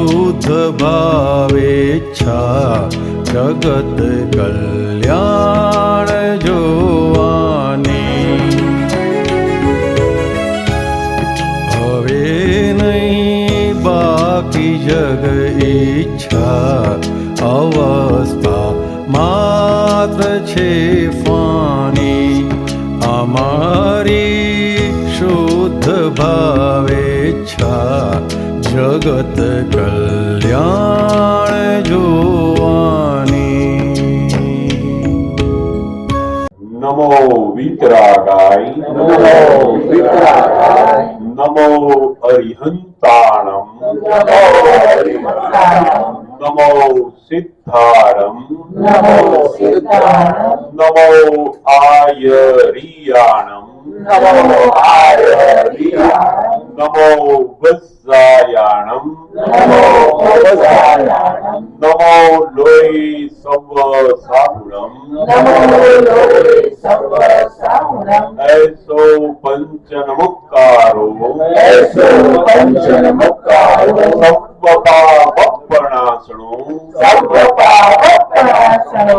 શુદ્ધ ભાવેચ્છા જગત કલ્યાણ જોવાની. હવે નહીં બાકી જગ ઈચ્છા, અવસ્થા માત્ર છે ફાની. અમારી શુદ્ધ ભાવેચ્છા જગત કલ્યાણ જોવાની. નમો વિતરાગાય, નમો અરિહંતાણમ, નમો સિદ્ધારમ, નમો આયરિયાણમ, નમો વત્સાયાણમ, નમો લોહી સવ સાહુણમ, એસો પંચનમુક્કારો, સર્વપાપપણાસણો,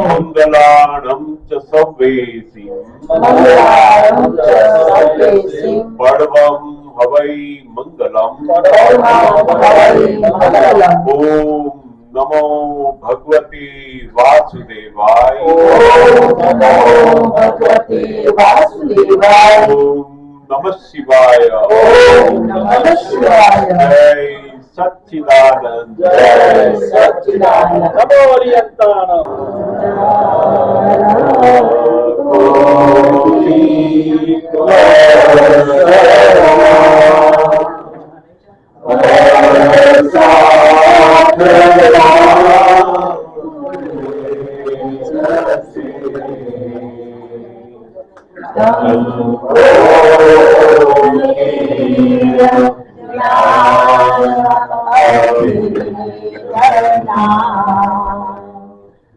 મંગલાણમ ચ સવ્વેસી, પડવમ હવૈ મંગલમ. ઓમ નમો ભગવતી વાસુદેવાય, ઓમ નમઃ શિવાય, જય સચ્ચિદાનંદ, નમો અરિહંતાણમ.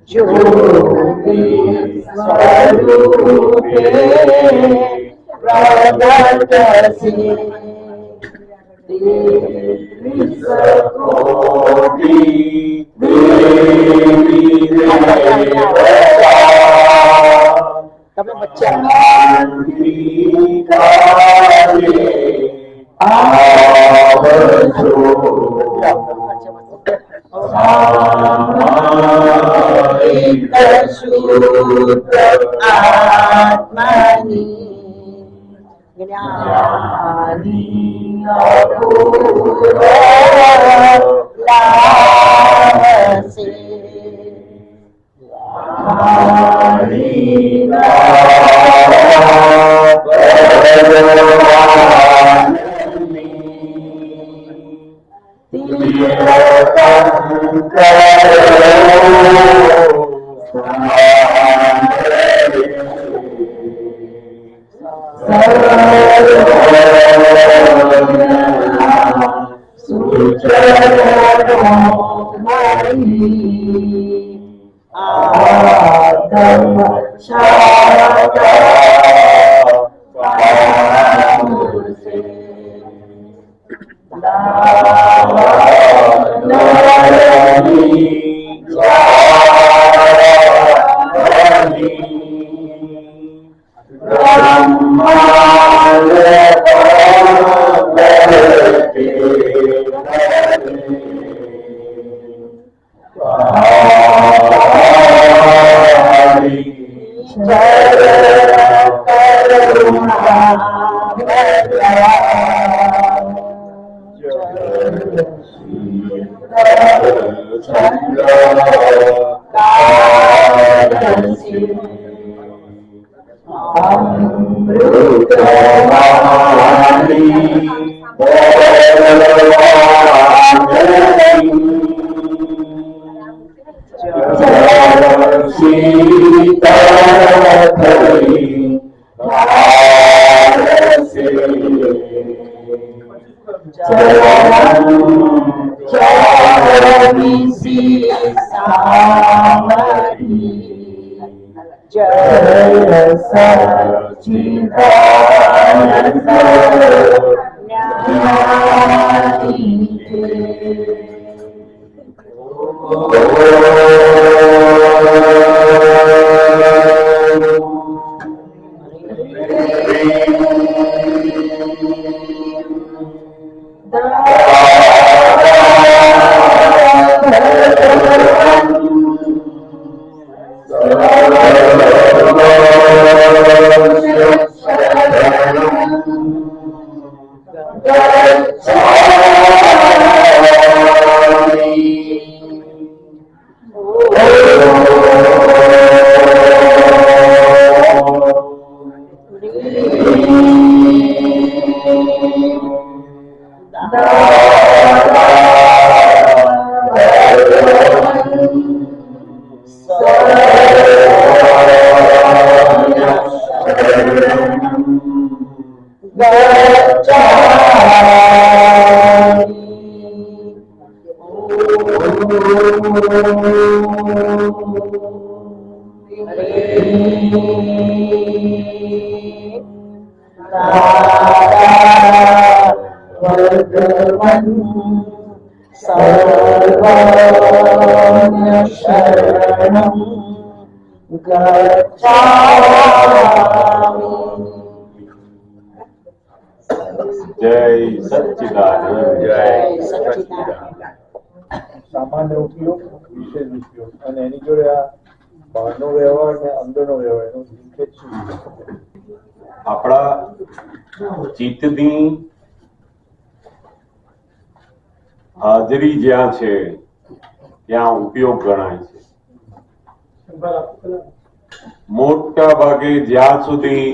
જ્યોતિ સ્વરૂપે પ્રગટસી, કોટી દેવી તમે બચ્ચા આવજો. શુદ્ધ આત્માની જ્ઞાની અપૂર્વ લાવસે, જય સચ્ચિદાનંદ. જય સચ્ચિદાનંદ. સામાન્ય ઉપયોગ, વિશેષ ઉપયોગ અને એની જોડે આ બહારનો વ્યવહાર ને અંદરનો વ્યવહાર એનો લિંકેજ શું છે? આપણા ચિત્તની હાજરી જ્યાં છે ત્યાં ઉપયોગ ગણાય છે. મોટા ભાગે જ્યાં સુધી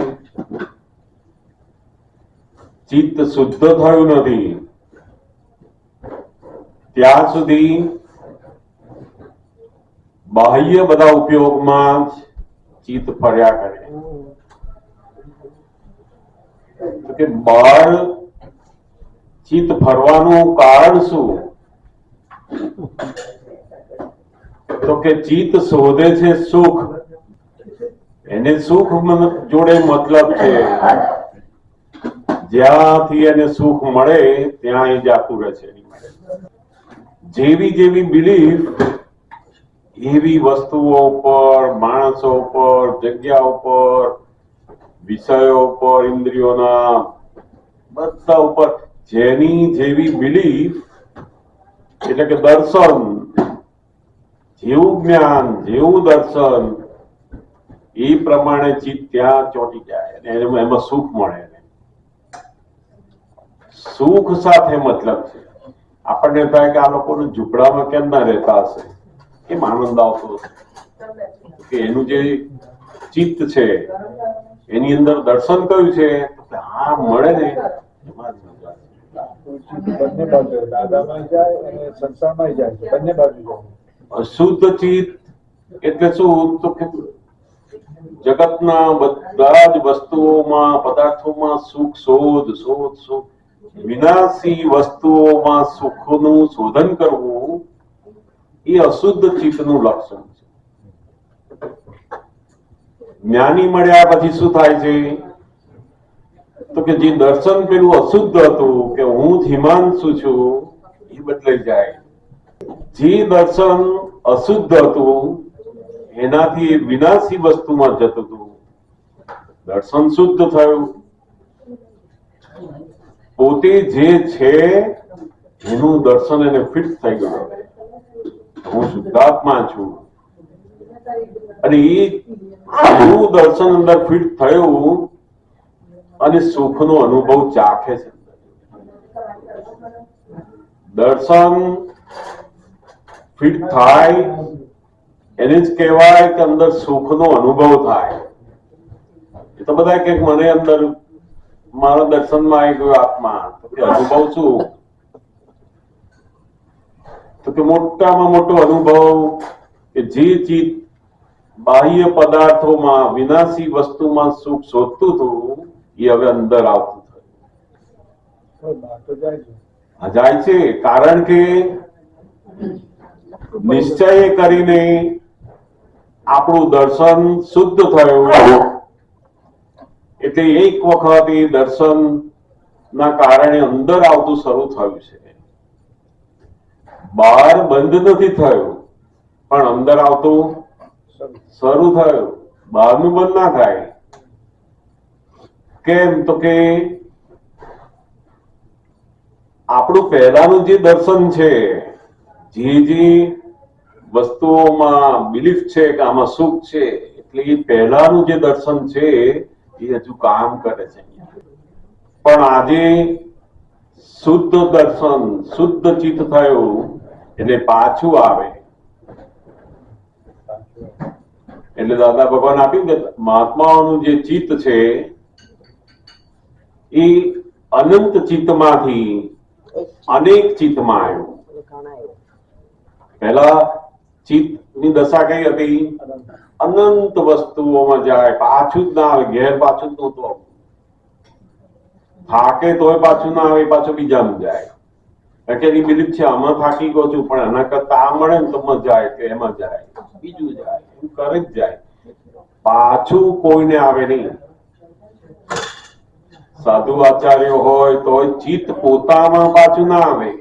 ચિત્ત શુદ્ધ થયું નથી ત્યાં સુધી બાહ્ય બધા ઉપયોગમાં જ ચિત્ત ફર્યા કરે. તો કે બહાર ચિત્ત ફરવાનું કારણ શું? તો કે ચિત્ત શોધે છે સુખ. એને સુખ જોડે મતલબ છે. જ્યાંથી એને સુખ મળે ત્યાં એ જાતું રહે છે. જેવી જેવી બિલીફ એવી વસ્તુઓ પર, માણસો પર, જગ્યા ઉપર, વિષયો ઉપર, ઇન્દ્રિયોના બધા ઉપર જેની જેવી બિલીફ એટલે કે દર્શન, જેવું જ્ઞાન, જેવું દર્શન એ પ્રમાણે ચિત્ત ત્યાં ચોંટી જાય અને એમાં સુખ મળે. સુખ સાથે મતલબ છે. આપણને થાય કે આ લોકોને ઝૂંપડામાં કેમ ના રહેતા હશે, કેમ આનંદ આવતો હશે? કે એનું જે ચિત્ત છે એની અંદર દર્શન કયું છે? હા મળે ને એમાં જ મજા આવે. બંને બાજુ દાદામાં જાય અને સંસારમાં જાય છે, બંને બાજુ જાય. અશુદ્ધ ચિત્ત એટલે શું? તો કે જગતના બધા જ વસ્તુઓમાં, પદાર્થોમાં સુખ શોધ શોધ શોધ, વિનાશી વસ્તુઓમાં સુખનું શોધન કરવું એ અશુદ્ધ ચિત્તનું લક્ષણ છે. જ્ઞાની મળ્યા પછી શું થાય છે? તો કે જે દર્શન પેલું અશુદ્ધ હતું કે હું જ હિમાંશુ છું એ બદલાઈ જાય. જે દર્શન અશુદ્ધ હતું એનાથી એ વિનાશી વસ્તુમાં જતું હતું. દર્શન શુદ્ધ થયું. પોતે જે છે એનું દર્શન એને ફિટ થઈ ગયું. હું શુદ્ધાત્મા છું અને એ દર્શન અંદર ફિટ થયું અને સુખનો અનુભવ ચાખે છે. દર્શન ફિટ થાય એને જ કહેવાય કે અંદર સુખનો અનુભવ થાય. એ તો બધા કે મને અંદર મારા દર્શનમાં આવી ગયો આત્મા, તો કે અનુભવ શું? તો કે મોટામાં મોટો અનુભવ કે જે ચિત્ત બાહ્ય પદાર્થોમાં, વિનાશી વસ્તુમાં સુખ શોધતું હતું એ હવે અંદર આવતું થયું. જાય છે કારણ કે નિશ્ચય કરીને આપણું દર્શન શુદ્ધ થયું એટલે એક વખત એ દર્શન ના કારણે અંદર આવતું શરૂ થયું છે. બહાર બંધ નથી થયું પણ અંદર આવતું શરૂ થયું. બહારનું બંધ ના થાય. કેમ? તો કે આપણું પહેલાનું જે દર્શન છે, જે વસ્તુઓમાં બિલીફ છે કે આમાં સુખ છે, એટલે એ પહેલાનું જે દર્શન છે એ હજુ કામ કરે છે. પણ આજે શુદ્ધ દર્શન, શુદ્ધ ચિત્ત થયું એટલે પાછું આવે. એટલે દાદા ભગવાન આપ્યું કે મહાત્માઓનું જે ચિત્ત છે એ અનંત ચિત્તમાંથી અનેક ચિત્તમાં આવ્યું. પહેલા ચિત્તની દશા કઈ હતી? અનંત વસ્તુઓમાં જાય, પાછું જ ના આવે, ઘેર પાછું જ નહોતું આવતું. થાકે તોય પાછું ના આવે, પાછું બીજાનું જાય. એટલે એની બિલીફ છે આમાં થાકી ગયો છું, પણ એના કરતા આ મળે ને તો મજા આવે, કે એમાં જાય, બીજું જાય, એમ કરે જ જાય, પાછું કોઈને આવે નહીં. સાધુ આચાર્ય હોય તો ચિત્ત પોતામાં પાછું ના આવે,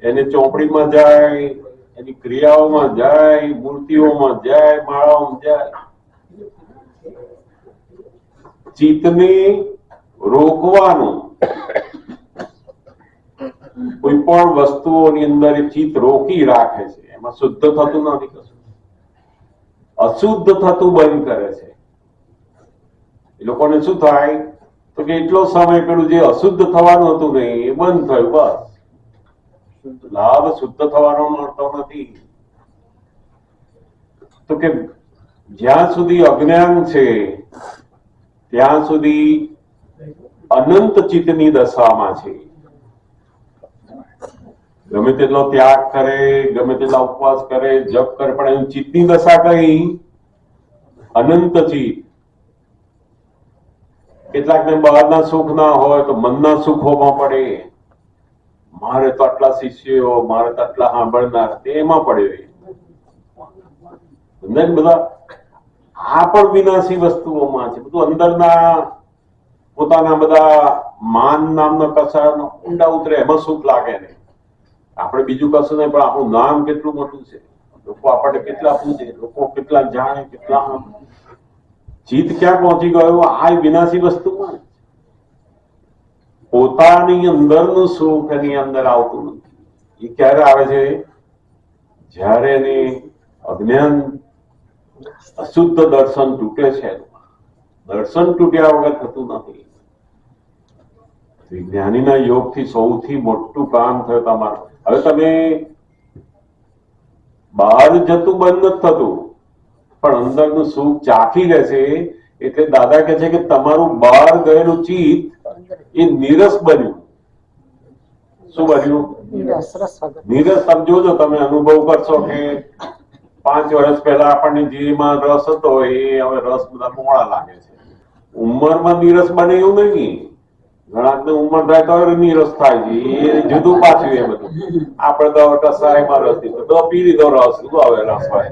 એને ચોપડીમાં જાય, એની ક્રિયાઓમાં જાય, મૂર્તિઓમાં જાય, માળાઓમાં જાય. ચિત્તને રોકવાનું, કોઈ પણ વસ્તુઓની અંદર ચિત્ત રોકી રાખે છે, એમાં શુદ્ધ થતું નથી, કશું અશુદ્ધ થતું બંધ કરે છે. એ લોકોને શું થાય તો કે એટલો સમય પેલું જે અશુદ્ધ થવાનું હતું ને એ બંધ થયું, બસ. લાભ શુદ્ધ થવાનો મળતો નથી. તો કે જ્યાં સુધી અજ્ઞાન છે ત્યાં સુધી અનંત ચિત્તની દશામાં છે. ગમે તેટલો ત્યાગ કરે, ગમે તેટલા ઉપવાસ કરે, જપ કરે, પણ એની ચિત્તની દશા કઈ? અનંત ચિત્ત. કેટલાકને બહારના સુખ ના હોય તો મનના સુખોમાં પડે. મારે તો આટલા શિષ્યો, મારે તો આટલા સાંભળનાર, એમાં પડ્યો. બધા આ પણ વિનાશી વસ્તુઓમાં છે. બધું અંદરના પોતાના બધા માન નામના કસાનો ઊંડા ઉતરે, એમાં સુખ લાગે ને. આપણે બીજું કશું નહીં, પણ આપણું નામ કેટલું મોટું છે, લોકો આપણને કેટલા પૂછે, લોકો કેટલા જાણે, કેટલા. ચિત્ત ક્યાં પહોંચી ગયો? આ વિનાશી વસ્તુમાં. પોતાની અંદરનું સુખ એની અંદર આવતું નથી. એ ક્યારે આવે છે? જ્યારે એને અજ્ઞાન અશુદ્ધ દર્શન તૂટે છે. દર્શન તૂટ્યા વગર થતું નથી. જ્ઞાનીના યોગથી સૌથી મોટું કામ થયું તમારું. હવે તમે બહાર જતું બંધ નથી થતું, પણ અંદરનું સુખ ચાખી લેશે. એટલે દાદા કહે છે કે તમારું બહાર ગયેલું ચિત્ત એ નીરસ બન્યું. શું બન્યું? નીરસ. તમે જોજો, તમે અનુભવ કરશો કે 5 વર્ષ પહેલા આપણને જેમાં રસ હતો એ હવે રસ બધા મોડા લાગે છે. ઉંમરમાં નીરસ બને એવું નહીં. ઘણા ઉંમર થાય તો નીરસ થાય છે, એ જુદું પાછું. એ બધું આપણે તો કસાયમાં રસ લીધો તો પી લીધો રસ, શું આવે રસ હોય,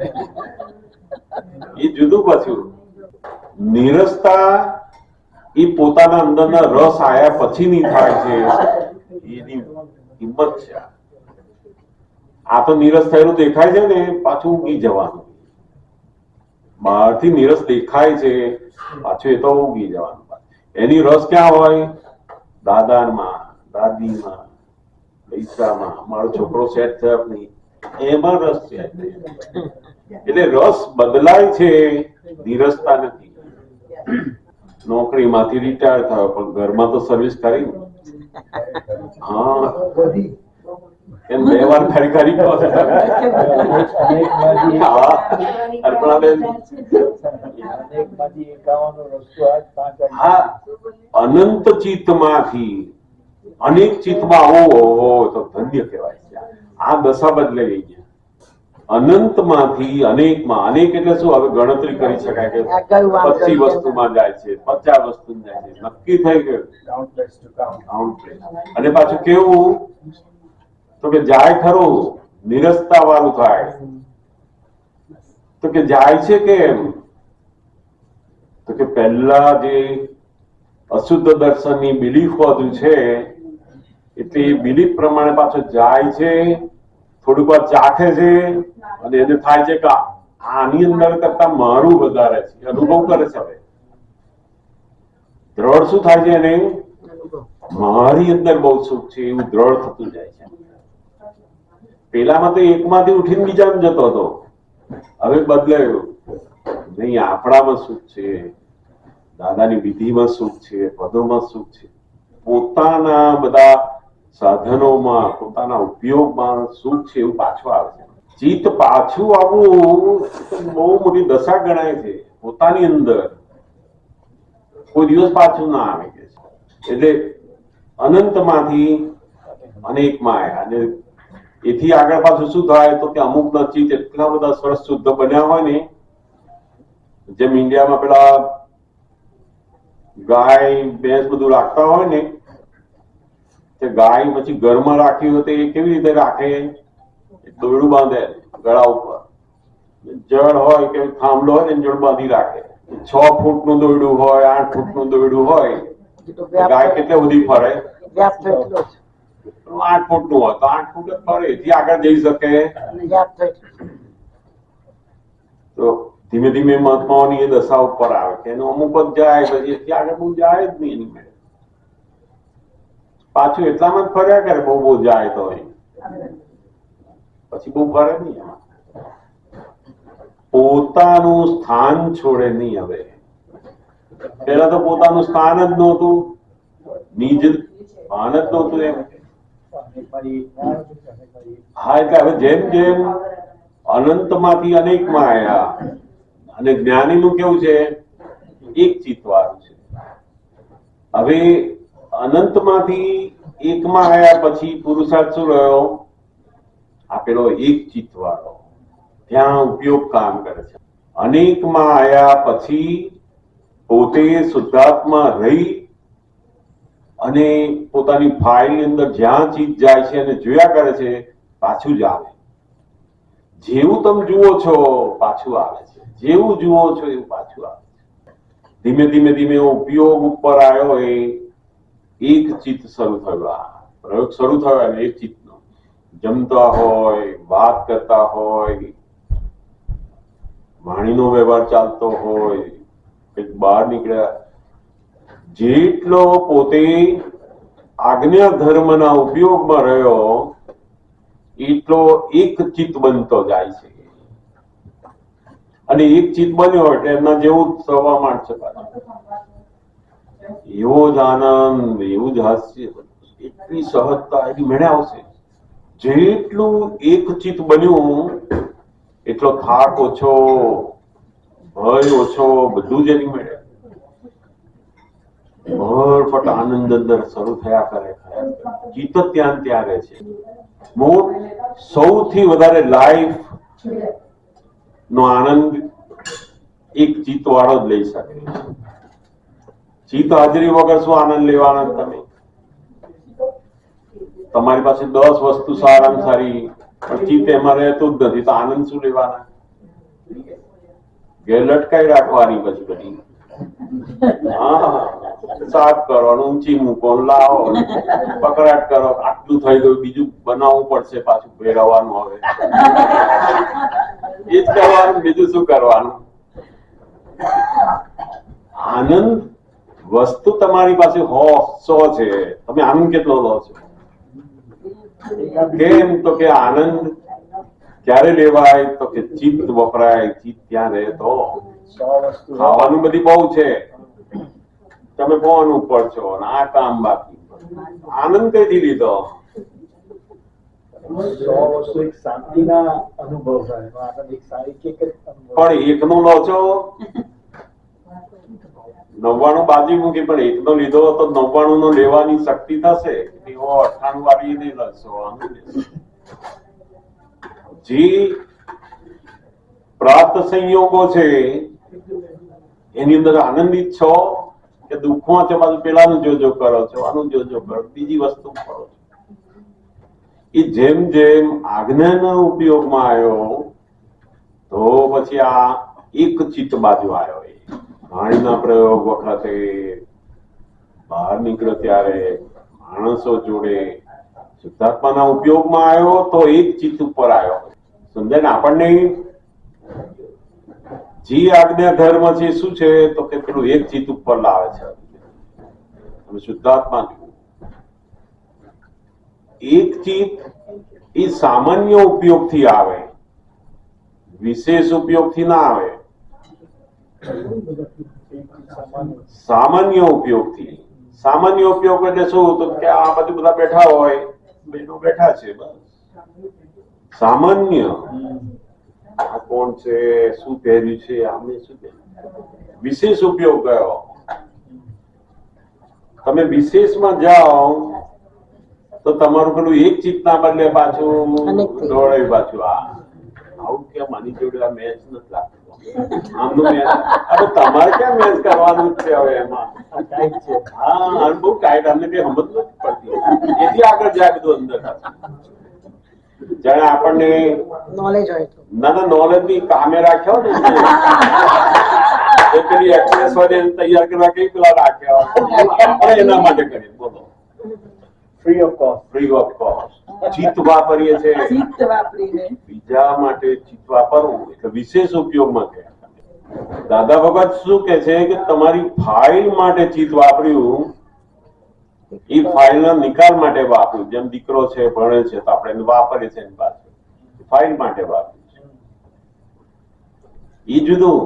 એ જુદું પાછું. નીરસતા એ પોતાના અંદરના રસ આયા પછીની થાય છે, એની કિંમત છે. આ તો નીરસ થયેલું દેખાય છે ને, પાછું ઉગી જવાનું. બહારથી નીરસ દેખાય છે, પાછું એ તો ઉગી જવાનું. એની રસ ક્યાં હોય? દાદામાં, દાદીમાં, પૈસામાં. મારો છોકરો સેટ થયો નહીં, એમાં રસ છે. એટલે રસ બદલાય છે, નીરસતા નથી. નોકરીમાંથી રિટાયર થયો પણ ઘરમાં તો સર્વિસ કરી. હા, એમ 2 વાર ખરી ખરી અનંત ચિત્તમાંથી અનેક ચિત્તમાં આવો તો ધન્ય કહેવાય છે. આ દશા બદલાઈ ગઈ. અનંતમાંથી અનેકમાં. અનેક એટલે શું? હવે ગણતરી કરી શકાય કે 25 વસ્તુમાં જાય છે, 50 વસ્તુમાં જાય છે, નક્કી થઈ ગયું. અને પાછું કેવું તો કે જાય ખરું, નિરસતા વાળું થાય. તો કે જાય છે કેમ? તો કે પહેલા જે અશુદ્ધ દર્શનની બિલીફ વધુ છે, એટલે એ બિલીફ પ્રમાણે પાછો જાય છે. થોડીક વાર ચાખે છે અને એને થાય છે કે આની અંદર કરતા મારું વધારે છે, અનુભવ કરે છે. હવે દ્રઢ શું થાય છે? એને મારી અંદર બહુ સુખ છે એવું દ્રઢ થતું જાય છે. પેલામાં તો એકમાંથી ઉઠીને બીજામાં જતો હતો, હવે બદલાયું. નહીં, આપણામાં સુખ છે, દાદાની વિધિમાં સુખ છે, પદોમાં સુખ છે. પોતાના બધા સાધનોમાં પોતાના ઉપયોગમાં સુખ છે એવું પાછું આવે છે. ચિત્ત પાછું આવવું બહુ મોટી દશા ગણાય છે. પોતાની અંદર કોઈ દિવસ પાછું ના આવે કે છે. એટલે અનંતમાંથી અનેકમાં આવ્યા. અને એથી આગળ પાછું શું થાય તો કે અમુક ના ચિત્ત એટલા બધા સરસ શુદ્ધ બન્યા હોય ને, જેમ ઇન્ડિયામાં પેલા ગાય ભેંસ બધું રાખતા હોય ને, તે ગાય પછી ઘરમાં રાખી હોય તો એ કેવી રીતે રાખે? દોરડું બાંધે ગળા ઉપર, જળ હોય કે થાંભલો હોય ને જળ બાંધી રાખે. 6 ફૂટનું દોરડું હોય, 8 ફૂટનું દોરડું હોય, ગાય કેટલે બધી ફરે? 8 ફૂટનું હોય તો 8 ફૂટ જ ફરે, એથી આગળ જઈ શકે. તો ધીમે ધીમે મહાત્માઓની એ દશા ઉપર આવે કે એનો અમુક જ જાય, પછી એથી આગળ બહુ જાય જ નહીં. એની પાછું એટલામાં જ ફર્યા કરે, બહુ જાય તો પછી બહુ ફરે નહીં. પોતાનું સ્થાન છોડે નહીં. હવે પેલા તો પોતાનું સ્થાન જ નહોતું, નિજ ભાન જ નહોતું એમ. હા, એટલે હવે જેમ જેમ અનંતમાંથી અનેકમાં આવ્યા, અને જ્ઞાનીનું કેવું છે? એક ચિત્તવાળું છે. હવે અનંતમાંથી એકમાં આવ્યા પછી પુરુષાર્થ શું રહ્યો? આપેલો એક ચિત્તવાળો, ત્યાં ઉપયોગ કામ કરે છે. અનેકમાં આવ્યા પછી પોતે શુદ્ધાત્મા રહી અને પોતાની ફાઇલની અંદર જ્યાં ચીજ જાય છે અને જોયા કરે છે, પાછું જ આવે. જેવું તમે જુઓ છો પાછું આવે છે, જેવું જુઓ છો એવું પાછું આવે છે. ધીમે ધીમે ધીમે ઉપયોગ ઉપર આવ્યો. એ એક ચિત્ત શરૂ થયું. આ પ્રયોગ શરૂ થયો અને એક ચિત્તનો જમતા હોય, વાત કરતા હોય, વાણીનો વ્યવહાર ચાલતો હોય, કંઈક બહાર નીકળ્યા, જેટલો પોતે આજ્ઞા ધર્મના ઉપયોગમાં રહ્યો એટલો એક ચિત્ત બનતો જાય છે. અને એક ચિત્ત બન્યો એટલે એમના જેવું જ થવા માંડશે. એવો જ આનંદ, એવું જ હાસ્ય, એટલી સહજતા એની મેળે આવશે. જેટલું એક ચિત્ત બન્યું એટલો થાક ઓછો, ભય ઓછો, બધું જ એની મેળે. ભરપટ આનંદ અંદર શરૂ થયા કરે. ચિત્ત ત્યાં ત્યાં રહે છે. સૌથી વધારે લાઈફ નો આનંદ એક ચિત્ત વાળો જ લઈ શકે. ચિત્ત હાજરી વગર શું આનંદ લેવાના? તમે તમારી પાસે 10 વસ્તુ સારામાં સારી, પણ ચિત્ત એમાં રહેતું જ નથી, તો આનંદ શું લેવાના? ઘેર લટકાઈ રાખવાની પછી બધી. હા, સાફ કરવાનું, ઊંચી મૂકો, લાવો, પકડાટ કરો, આટલું થઈ ગયું, બીજું બનાવવું પડશે, પાછું ફેરવવાનું. હવે એ જ કરવાનું, બીજું શું કરવાનું? આનંદ વસ્તુ તમારી પાસે 100 છે, તમે આનંદ કેટલો લો છો? કેમ? તો કે આનંદ ક્યારે લેવાય? તો કે ચિત્ત વપરાય. ચિત્ત ત્યાં રહે તો. ખાવાનું બધી બહુ છે, તમે ફોન ઉપર છો, આ કામ બાકી, આનંદ કઈથી લીધો? શાંતિના અનુભવ થાય, પણ એકનો લો છો, 99 બાજી મૂકી, પણ એકનો લીધો તો 99 નો લેવાની શક્તિ થશે. 98 વાળી નહીં લખશો. જે પ્રાપ્ત સંયોગો છે એની અંદર આનંદિત છો કે દુઃખમાં છો? પાછું પેલાનું જોજો કરો છો, આનું જોજો કરો, બીજી વસ્તુ કરો છો. એ જેમ જેમ આજ્ઞાના ઉપયોગમાં આવ્યો તો પછી આ એક ચિત્ત બાજુ આવ્યો. વાણીના પ્રયોગ વખતે, બહાર નીકળ્યો ત્યારે, માણસો જોડે શુદ્ધાત્માના ઉપયોગમાં આવ્યો તો એક ચિત્ત ઉપર આવ્યો. સમજાય ને આપણને? જે આજ્ઞા ધર્મ છે શું છે? તો કે પેલું એક ચિત્ત ઉપર લાવે છે. તમે શુદ્ધાત્મા એક ચિત્ત એ સામાન્ય ઉપયોગથી આવે, વિશેષ ઉપયોગથી ના આવે. સામાન્ય ઉપયોગથી, સામાન્ય ઉપયોગ એટલે શું? તો કે આ બધું બધા બેઠા હોય, બહેનો બેઠા છે, બસ સામાન્ય. આ કોણ છે, શું પહેર્યું છે, આમને શું પહેર્યું. વિશેષ ઉપયોગ કયો? તમે વિશેષમાં જાઓ તો તમારું પેલું એક ચિત્તના બદલે પાછું દોડાયું પાછું. આવું કેમ? આની જોડે આ મેચ નથી લાગતું, આમનું મેચ. હવે તમારે ક્યાં મેચ કરવાનું જ છે હવે એમાં? હા, બહુ ટાઈટ, અમને કઈ સમજ નથી પડતી. એથી આગળ જાય બધું અંદર. જાણે આપણને નોલેજ હોય તો ના નોલેજ ની કામે રાખ્યો ને એ પેલી એક્સપ્રેસ હોય તૈયાર કરવા કઈ પેલા રાખ્યા આપણે એના માટે કરીએ. બોલો, free of cost. Free of cost. ચિત્ત વાપરીએ છે ચિત્ત વાપરીને બીજા માટે. ચિત્ત વાપરવું એટલે વિશેષ ઉપયોગમાં ગયા. દાદા ભગત શું કે છે કે તમારી ફાઇલ માટે ચિત્ત વાપર્યું, એ ફાઇલ ના નિકાલ માટે વાપર્યું. જેમ દીકરો છે, ભણે છે, તો આપણે એને વાપરીએ છીએ એની પાસે, ફાઇલ માટે વાપર્યું. એ જુદું,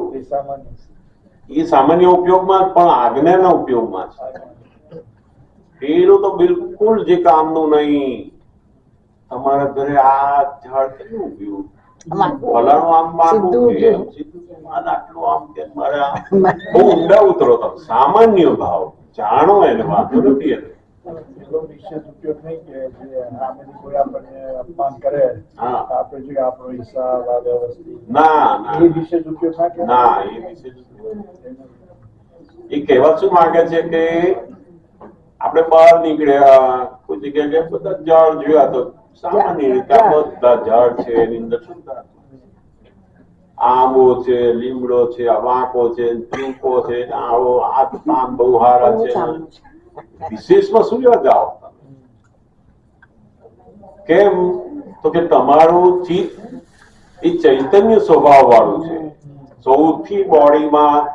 એ સામાન્ય ઉપયોગમાં પણ આજ્ઞાના ઉપયોગમાં છે. પેલું તો બિલકુલ જે કામનું નહીં. તમારા ઘરે આ ઝાડ કેવું ઉગ્યું, ફલાણું આમ માગું કેમ, સીધું આટલું આમ કેમ, મારે બહુ ઊંડા ઉતરો. તમે સામાન્ય ભાવ જાણો, એને વાંધો નથી. એને એટલો વિશેષ ઉપયોગ નહીં કે જે આમાંથી કોઈ આપણને અપમાન કરે, આપણે જોઈએ આપણો હિસાબ આ વ્યવસ્થિત. ના એ વિશેષ ઉપયોગ ના કહેવાય. ના, એ વિશેષ એ કહેવા શું માંગે છે કે આપણે બહાર નીકળ્યા, કોઈ જગ્યાએ બધા ઝાડ જોયા તો સામાન્ય રીતે બધા ઝાડ છે, એની અંદર શું આંબો છે, લીમડો છે, વાંકો છે, ચીંકો છે, આવો આ પાન બહુ સારા છે. વિશેષમાં શું લેવા જાઓ? કેમ? તો કે તમારું ચિત્ત એ ચૈતન્ય સ્વભાવ વાળું છે. સૌથી બોડીમાં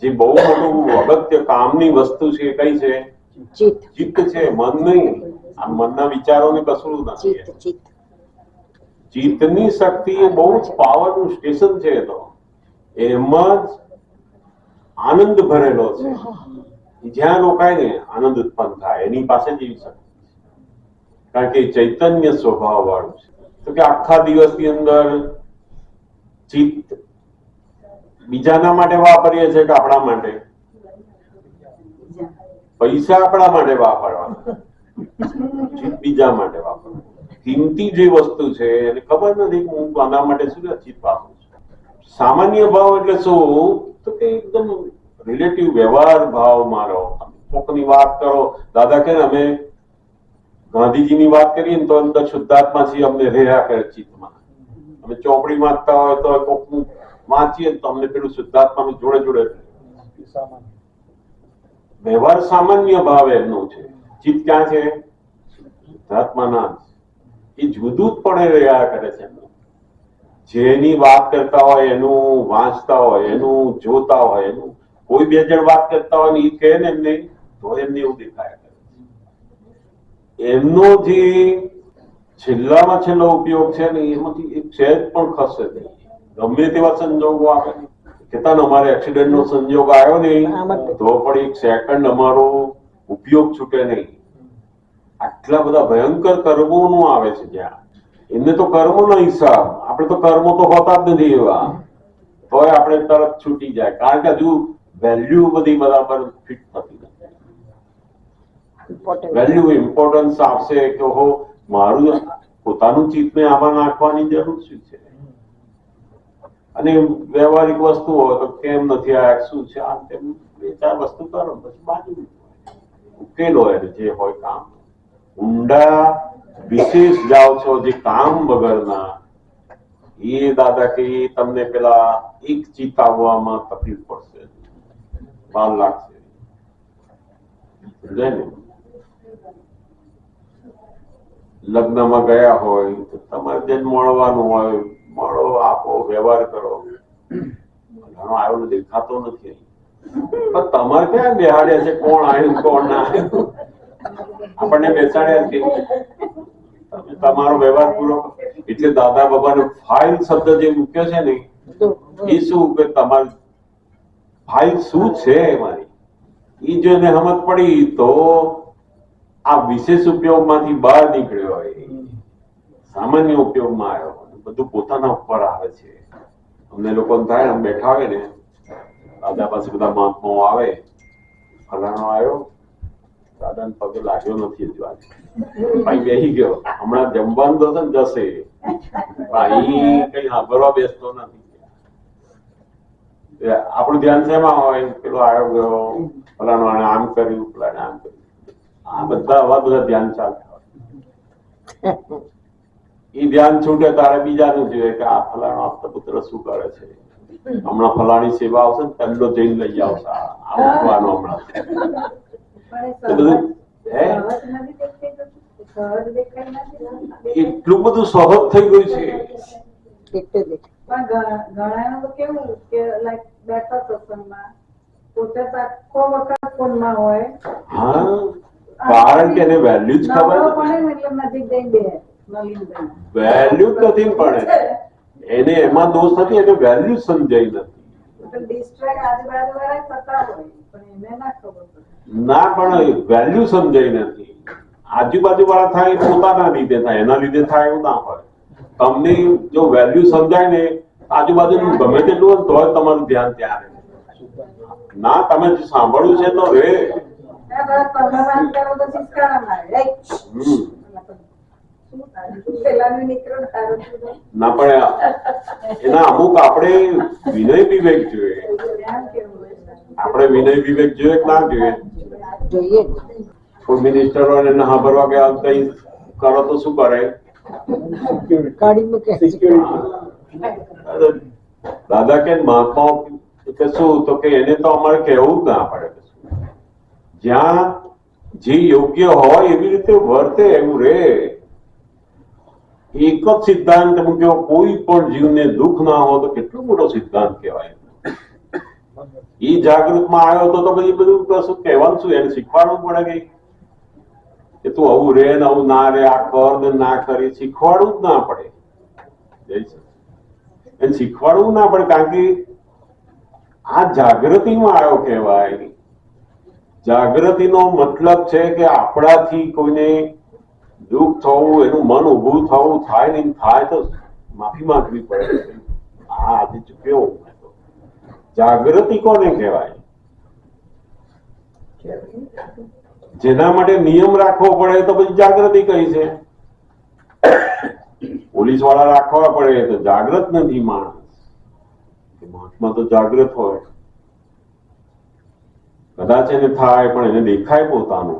જે બહુ મોટું અગત્ય કામની વસ્તુ છે કઈ છે? ચિત્ત છે, મન નહીં. આ મનના વિચારોને કશું નથી. ચિત્તની શક્તિ એ બહુ જ પાવરનું સ્ટેશન છે. તો એમાં જ આનંદ ભરેલો છે. જ્યાં રોકાય ને આનંદ ઉત્પન્ન થાય, એની પાસે જ એવી શક્તિ. કારણ કે ચૈતન્ય સ્વભાવ વાળું છે. તો કે આખા દિવસની અંદર ચિત્ત બીજાના માટે વાપરીએ છીએ કે આપણા માટે? પૈસા આપણા માટે વાપરવાના, ચિત્ત બીજા માટે વાપરવાનું. કિંમતી જે વસ્તુ છે એને ખબર નથી કે હું આના માટે શું ચિત્ત વાપરું છું. સામાન્ય ભાવ એટલે શું? તો કે એકદમ રિલેટિવ વ્યવહાર ભાવ મારો. કોકની વાત કરો, દાદા કે અમે ગાંધીજીની વાત કરીએ ને તો અંદર શુદ્ધાત્મા છીએ, અમને રહ્યા કરે ચિત્તમાં. અમે ચોપડી વાંચતા હોય તો કોકનું વાંચીએ તો અમને પેલું શુદ્ધાત્માનું જોડે જોડે. વ્યવહાર સામાન્ય ભાવ એમનું છે. ચિત્ત ક્યાં છે? શુદ્ધાત્માના. એ જુદું જ પડે રહ્યા કરે છે. જેની વાત કરતા હોય એનું વાંચતા હોય, એનું જોતા હોય, એનું કોઈ બે જણ વાત કરતા હોય ને એ કહે ને એમને તો એમને એવું દેખાય કરે. એમનો જે છેલ્લામાં છેલ્લો ઉપયોગ છે ને એમાંથી એક સહેજ પણ ખસે નહીં. ગમે તેવા સંજોગો આવે કે અમારે એક્સિડન્ટ નો સંજોગ આવ્યો નહીં તો પણ એક સેકન્ડ અમારો ઉપયોગ છૂટે નહીં. આટલા બધા ભયંકર કર્મો નું આવે છે જ્યાં એમને તો કર્મો નો હિસાબ. આપણે તો કર્મો તો હોતા જ નથી એવા, તોય આપણે તરત છૂટી જાય. કારણ કે હજુ વેલ્યુ બધી બરાબર ફિટ થતી નથી. વેલ્યુ ઇમ્પોર્ટન્સ આપશે કે હો મારું પોતાનું ચિત્તને આમાં નાખવાની જરૂર શું છે? અને વ્યવહારિક વસ્તુ હોય તો કેમ નથી આ શું છે આમ તેમ બે ચાર વસ્તુ કરો પછી બાજુ ઉકેલો એને જે હોય કામ. ઊંડા વિશેષ જાઓ છો જે કામ વગરના, એ દાદા કે તમને પેલા એક ચિત્ત આવવામાં તકલીફ પડશે, વાર લાગશે. સમજાય ને? લગ્નમાં ગયા હોય તો તમારે જેને મળવાનું હોય મળો, આપો, વ્યવહાર કરો. આવ્યો દેખાતો નથી પણ તમારે ક્યાં બેહાડ્યા છે? કોણ આવ્યું કોણ ના આવ્યું? આપણને બેસાડ્યા છે. તમે તમારો વ્યવહાર પૂરો. એટલે દાદા બાબાનો ફાઇલ શબ્દ જે મૂક્યો છે ને એ શું કે તમારી ફાઇલ શું છે? મારી ઈ જો એને સમજ પડી તો આ વિશેષ ઉપયોગમાંથી બહાર નીકળ્યો હોય, સામાન્ય ઉપયોગમાં આવ્યો, બધું પોતાના ઉપર આવે છે. અમને લોકો થાય ને બેઠા હોય ને દાદા પાસે બધા મહાત્માઓ આવે, ફલાણો આવ્યો, દાદાને પગે લાગ્યો નથી હજુ આજે, ભાઈ બેસી ગયો, હમણાં જમવાનું તો છે ને જશે, ભાઈ કઈ સાંભળવા બેસતો નથી. આપણું ધ્યાન શેમાં હોય? પેલો આવ્યો ગયો, ફલાણો આને આમ કર્યું, ફલાણે આમ કર્યું, આ બધા આવા બધા ધ્યાન ચાલતા હોય. એ ધ્યાન છૂટે તારે બીજાનું જોઈએ કે આ ફલાણો આપતા પુત્ર શું કરે છે, હમણાં ફલાણી સેવા આવશે ને તેમનો જઈને લઈ આવશે, આ ઉઠવાનો હમણાં. એ બધું એટલું બધું સહજ થઈ ગયું છે. એટલે ઘણા તો કેવું કે લાઈક બેઠા સત્સંગમાં પોતે તો આખો વખત ફોનમાં હોય. હા, કારણ કે એને વેલ્યુ જ ખબર નવરો નથી. પડે ને એટલે નજીક જઈને બે નલિનભાઈ. વેલ્યુ જ નથી પડે એને, એમાં દોષ નથી, એને વેલ્યુ સમજાઈ નથી. ડિસ્ટ્રેક્ટ આજુબાજુ વાળા થતા હોય પણ એને ના ખબર પડે. ના, પણ વેલ્યુ સમજાઈ નથી. આજુબાજુ વાળા થાય એ પોતાના લીધે થાય, એના લીધે થાય એવું ના હોય. તમને જો વેલ્યુ સમજાય ને આજુબાજુ ગમે તેટલું હોય તોય તમારું ધ્યાન ત્યાં રહે. ના, તમે જે સાંભળ્યું છે તો રે. તમે વાત કરો તો સિસ્કારા મારે. પેલાનું નીકળો તારું ના, પણ એના અમુક આપણે વિનય વિવેક જોઈએ. ધ્યાન કેવું હોય. આપણે વિનય વિવેક જોઈએ કે ના જોઈએ? જોઈએ કોઈ મિનિસ્ટરો ને ના ભરવા ગયા કઈ કરો તો શું કરે? કાઢી મૂકે. દાદા કે મહાત્માઓ કે શું તો કે એને તો અમારે કહેવું જ ના પડે. જ્યાં જે યોગ્ય હોય એવી રીતે વર્તે એવું રે. એક જ સિદ્ધાંત મૂક્યો, કોઈ પણ જીવને દુઃખ ના હોય તો કેટલો મોટો સિદ્ધાંત કહેવાય. એ જાગૃતમાં આવ્યો તો પછી બધું કશું કહેવાનું શું? એને શીખવાડવું પડે કે તું આવું રે ને આવું ના રે, આ કર ને ના કરી, શીખવાડવું જ ના પડે. એને શીખવાડવું ના પડે, કારણ કે આ જાગૃતિમાં આવ્યો કહેવાય. જાગૃતિનો મતલબ છે કે આપણાથી કોઈને દુઃખ થવું, એનું મન ઉભું થવું થાય ને થાય તો માફી માંગવી પડે. આ આજે ચૂક્યો. જાગૃતિ કોને કહેવાય? જેના માટે નિયમ રાખવો પડે તો પછી જાગૃતિ કઈ છે. પોલીસ વાળા રાખવા પડે તો જાગૃત નથી માણસ. મહાત્મા તો જાગૃત હોય. કદાચ એને થાય પણ એને દેખાય પોતાનું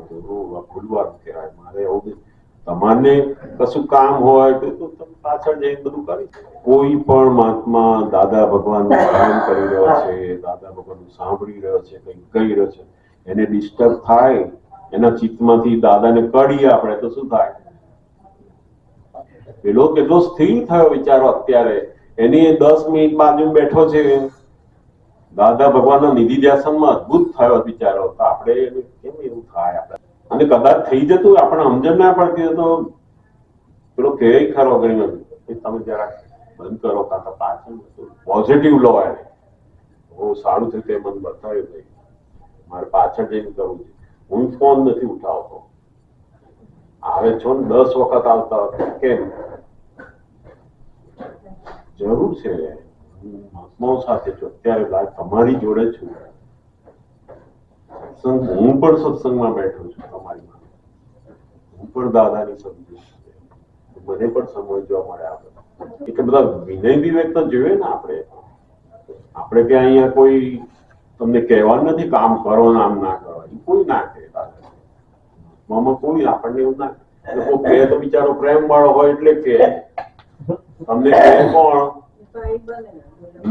ભૂલવાનું કહેવાય. મારે એવું તમારે કશું કામ હોય તો પાછળ જઈને બધું કરી. કોઈ પણ મહાત્મા દાદા ભગવાનનું ધ્યાન કરી રહ્યો છે, દાદા ભગવાનનું સાંભળી રહ્યો છે, કંઈક કહી રહ્યો છે, એને ડિસ્ટર્બ થાય, એના ચિત્તમાંથી દાદાને કાઢીએ આપણે તો શું થાય? પેલો કેટલો સ્થિર થયો વિચારો અત્યારે. એની 10 મિનિટ બાજુ બેઠો છે, દાદા ભગવાનના નિધિ ધ્યાસનમાં અદભુત થયો બિચારો. તો આપણે કેમ એવું થાય? આપણે અને કદાચ થઈ જતું આપણે સમજણ ના પડતી તો પેલો કહે ખરો ઘણી વખત તમે જરા બંધ કરો, કાં તો પાછળ પોઝિટિવ લો. એને બહુ સારું થયું તે મને બતાવ્યું ભાઈ, મારે પાછળ જઈને કરવું છે. હું ફોન નથી ઉઠાવતો. આવે છો ને 10 વખત આવતા હતા. કેમ? જરૂર છે. મહાત્માઓ સાથે છું અત્યારે, તમારી જોડે છું. હું પણ સત્સંગમાં બેઠો છું તમારી માટે. હું પણ દાદાની સમજુ છું, મને પણ સમજવા મળે. આપણે એટલે બધા વિનય વિવેક તો જોઈએ ને. આપણે કે અહીંયા કોઈ તમને કહેવાનું નથી કામ કરો ને આમ ના કરો, કોઈ ના કહે. આમાં કોઈ આપણને એવું ના કહે તો બિચારો પ્રેમ વાળો હોય એટલે કે તમને કહે કોણ?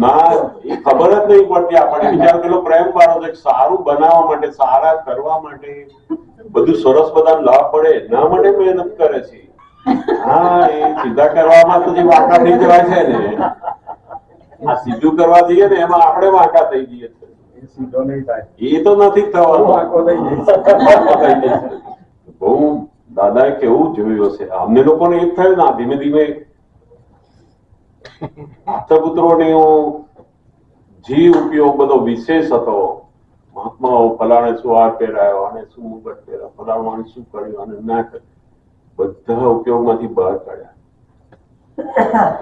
ના, એ ખબર જ નહીં પડતી આપણને. બિચારો પેલો પ્રેમ વાળો છે, સારું બનાવવા માટે, સારા કરવા માટે, બધું સરસ બધા લાભ પડે એના માટે મહેનત કરે છે. હા, એ સીધા કરવામાં તો જે વાંકા થઈ જવાય છે ને, આ સીધું કરવા જઈએ ને એમાં આપણે વાંકા થઈ જઈએ. સીધો નહીં થાય. એ તો નથી થવાનું. બહુ દાદાએ કેવું જોયું હશે. અમને લોકોને એક થયું ના, ધીમે ધીમે પુત્રોને જે ઉપયોગ બધો વિશેષ હતો, મહાત્માઓ ફલાણે શું હાર પહેરાયો અને શું મુગટ પહેરાયો, ફલાણું શું કર્યું અને ના કર્યું, બધા ઉપયોગમાંથી બહાર કાઢ્યા.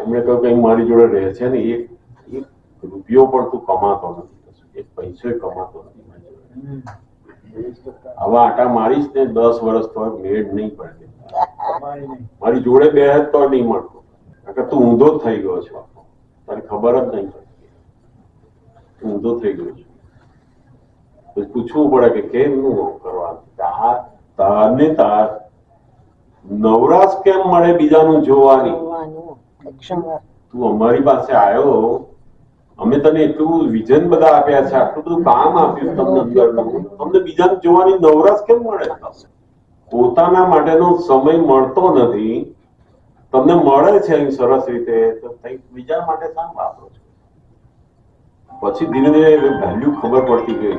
એમણે કહ્યું કે મારી જોડે રહે છે ને એક રૂપિયો પણ તું કમાતો નથી, એક પૈસો કમાતો નથી મારી જોડે. હવે આટા મારીશ ને 10 વર્ષ તો મેળ નહીં પડે, મારી જોડે બેહે તો નહીં મળતો, કારણ કે તું ઊંધો જ થઈ ગયો છો, તારી ખબર જ નહીં પડતી, તું ઊંધો થઈ ગયો છો. પછી પૂછવું પડે કે કેમ નું કરવાનું, તારને તાર નવરાશ કેમ મળે બીજાનું જોવાની. તું અમારી પાસે આવ્યો, અમે તને એટલું વિઝન બધા આપ્યા છે, આટલું બધું કામ આપ્યું તમને અંદરનું, તમને બીજાને જોવાની નવરાશ કેમ મળે? પોતાના માટેનો સમય મળતો નથી, તમને મળે છે અહીં સરસ રીતે, તો બીજા માટે શામ વાપરો છો? પછી ધીરે ધીરે વેલ્યુ ખબર પડતી ગઈ,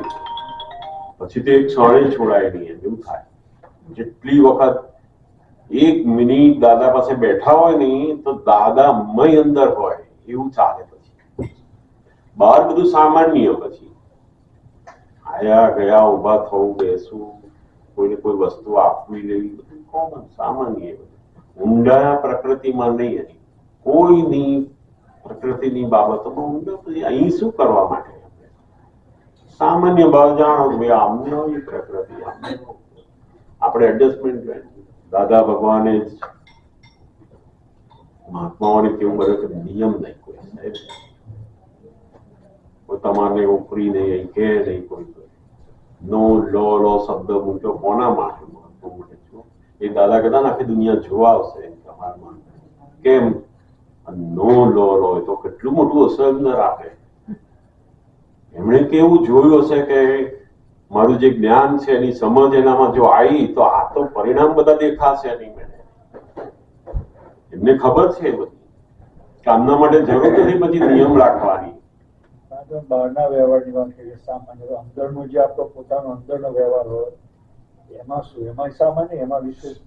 પછી તે એક ક્ષણે છોડાય નહીં, એવું થાય. જેટલી વખત 1 મિનિટ દાદા પાસે બેઠા હોય નહીં તો દાદા મય અંદર હોય એવું ચાલે. પછી બહાર બધું સામાન્ય, પછી આયા ગયા, ઉભા થવું, બેસવું, કોઈને કોઈ વસ્તુ આપવી લેવી, બધું કોમન સામાન્ય. ઊંડા પ્રકૃતિમાં નહીં, એની કોઈની પ્રકૃતિની બાબતોમાં ઊંડા પછી અહીં શું કરવા માટે? સામાન્ય ભાવ જાણો કે ભાઈ આમને હોય પ્રકૃતિ, આપણે એડજસ્ટમેન્ટ. દાદા ભગવાને મહાત્માઓને કેવું કર્યું કે નિયમ નહીં, કોઈ તમારે ઉપરી નહીં, અહીં કે નહીં, કોઈ નો લો શબ્દ મૂક્યો કોના માટે? એ દાદા કહેતા ને આખી દુનિયા જોવા આવશે તમારામાં, કેમ નો લો તો કેટલું મોટું અસર ન રાખે. એમણે કેવું જોયું હશે કે મારું જે જ્ઞાન છે એની સમજ એનામાં જો આવી તો આ તો પરિણામ બધા દેખાશે એની. એમને ખબર છે બધી કે આમના માટે જરૂર નથી પછી નિયમ રાખવાની. બહારના વ્યવહારની વાત કરીએ, સામાન્ય અંદરનો જે આપણો પોતાનો અંદરનો વ્યવહાર હોય એમાં શું? એમાં સામાન્ય, એમાં વિશેષ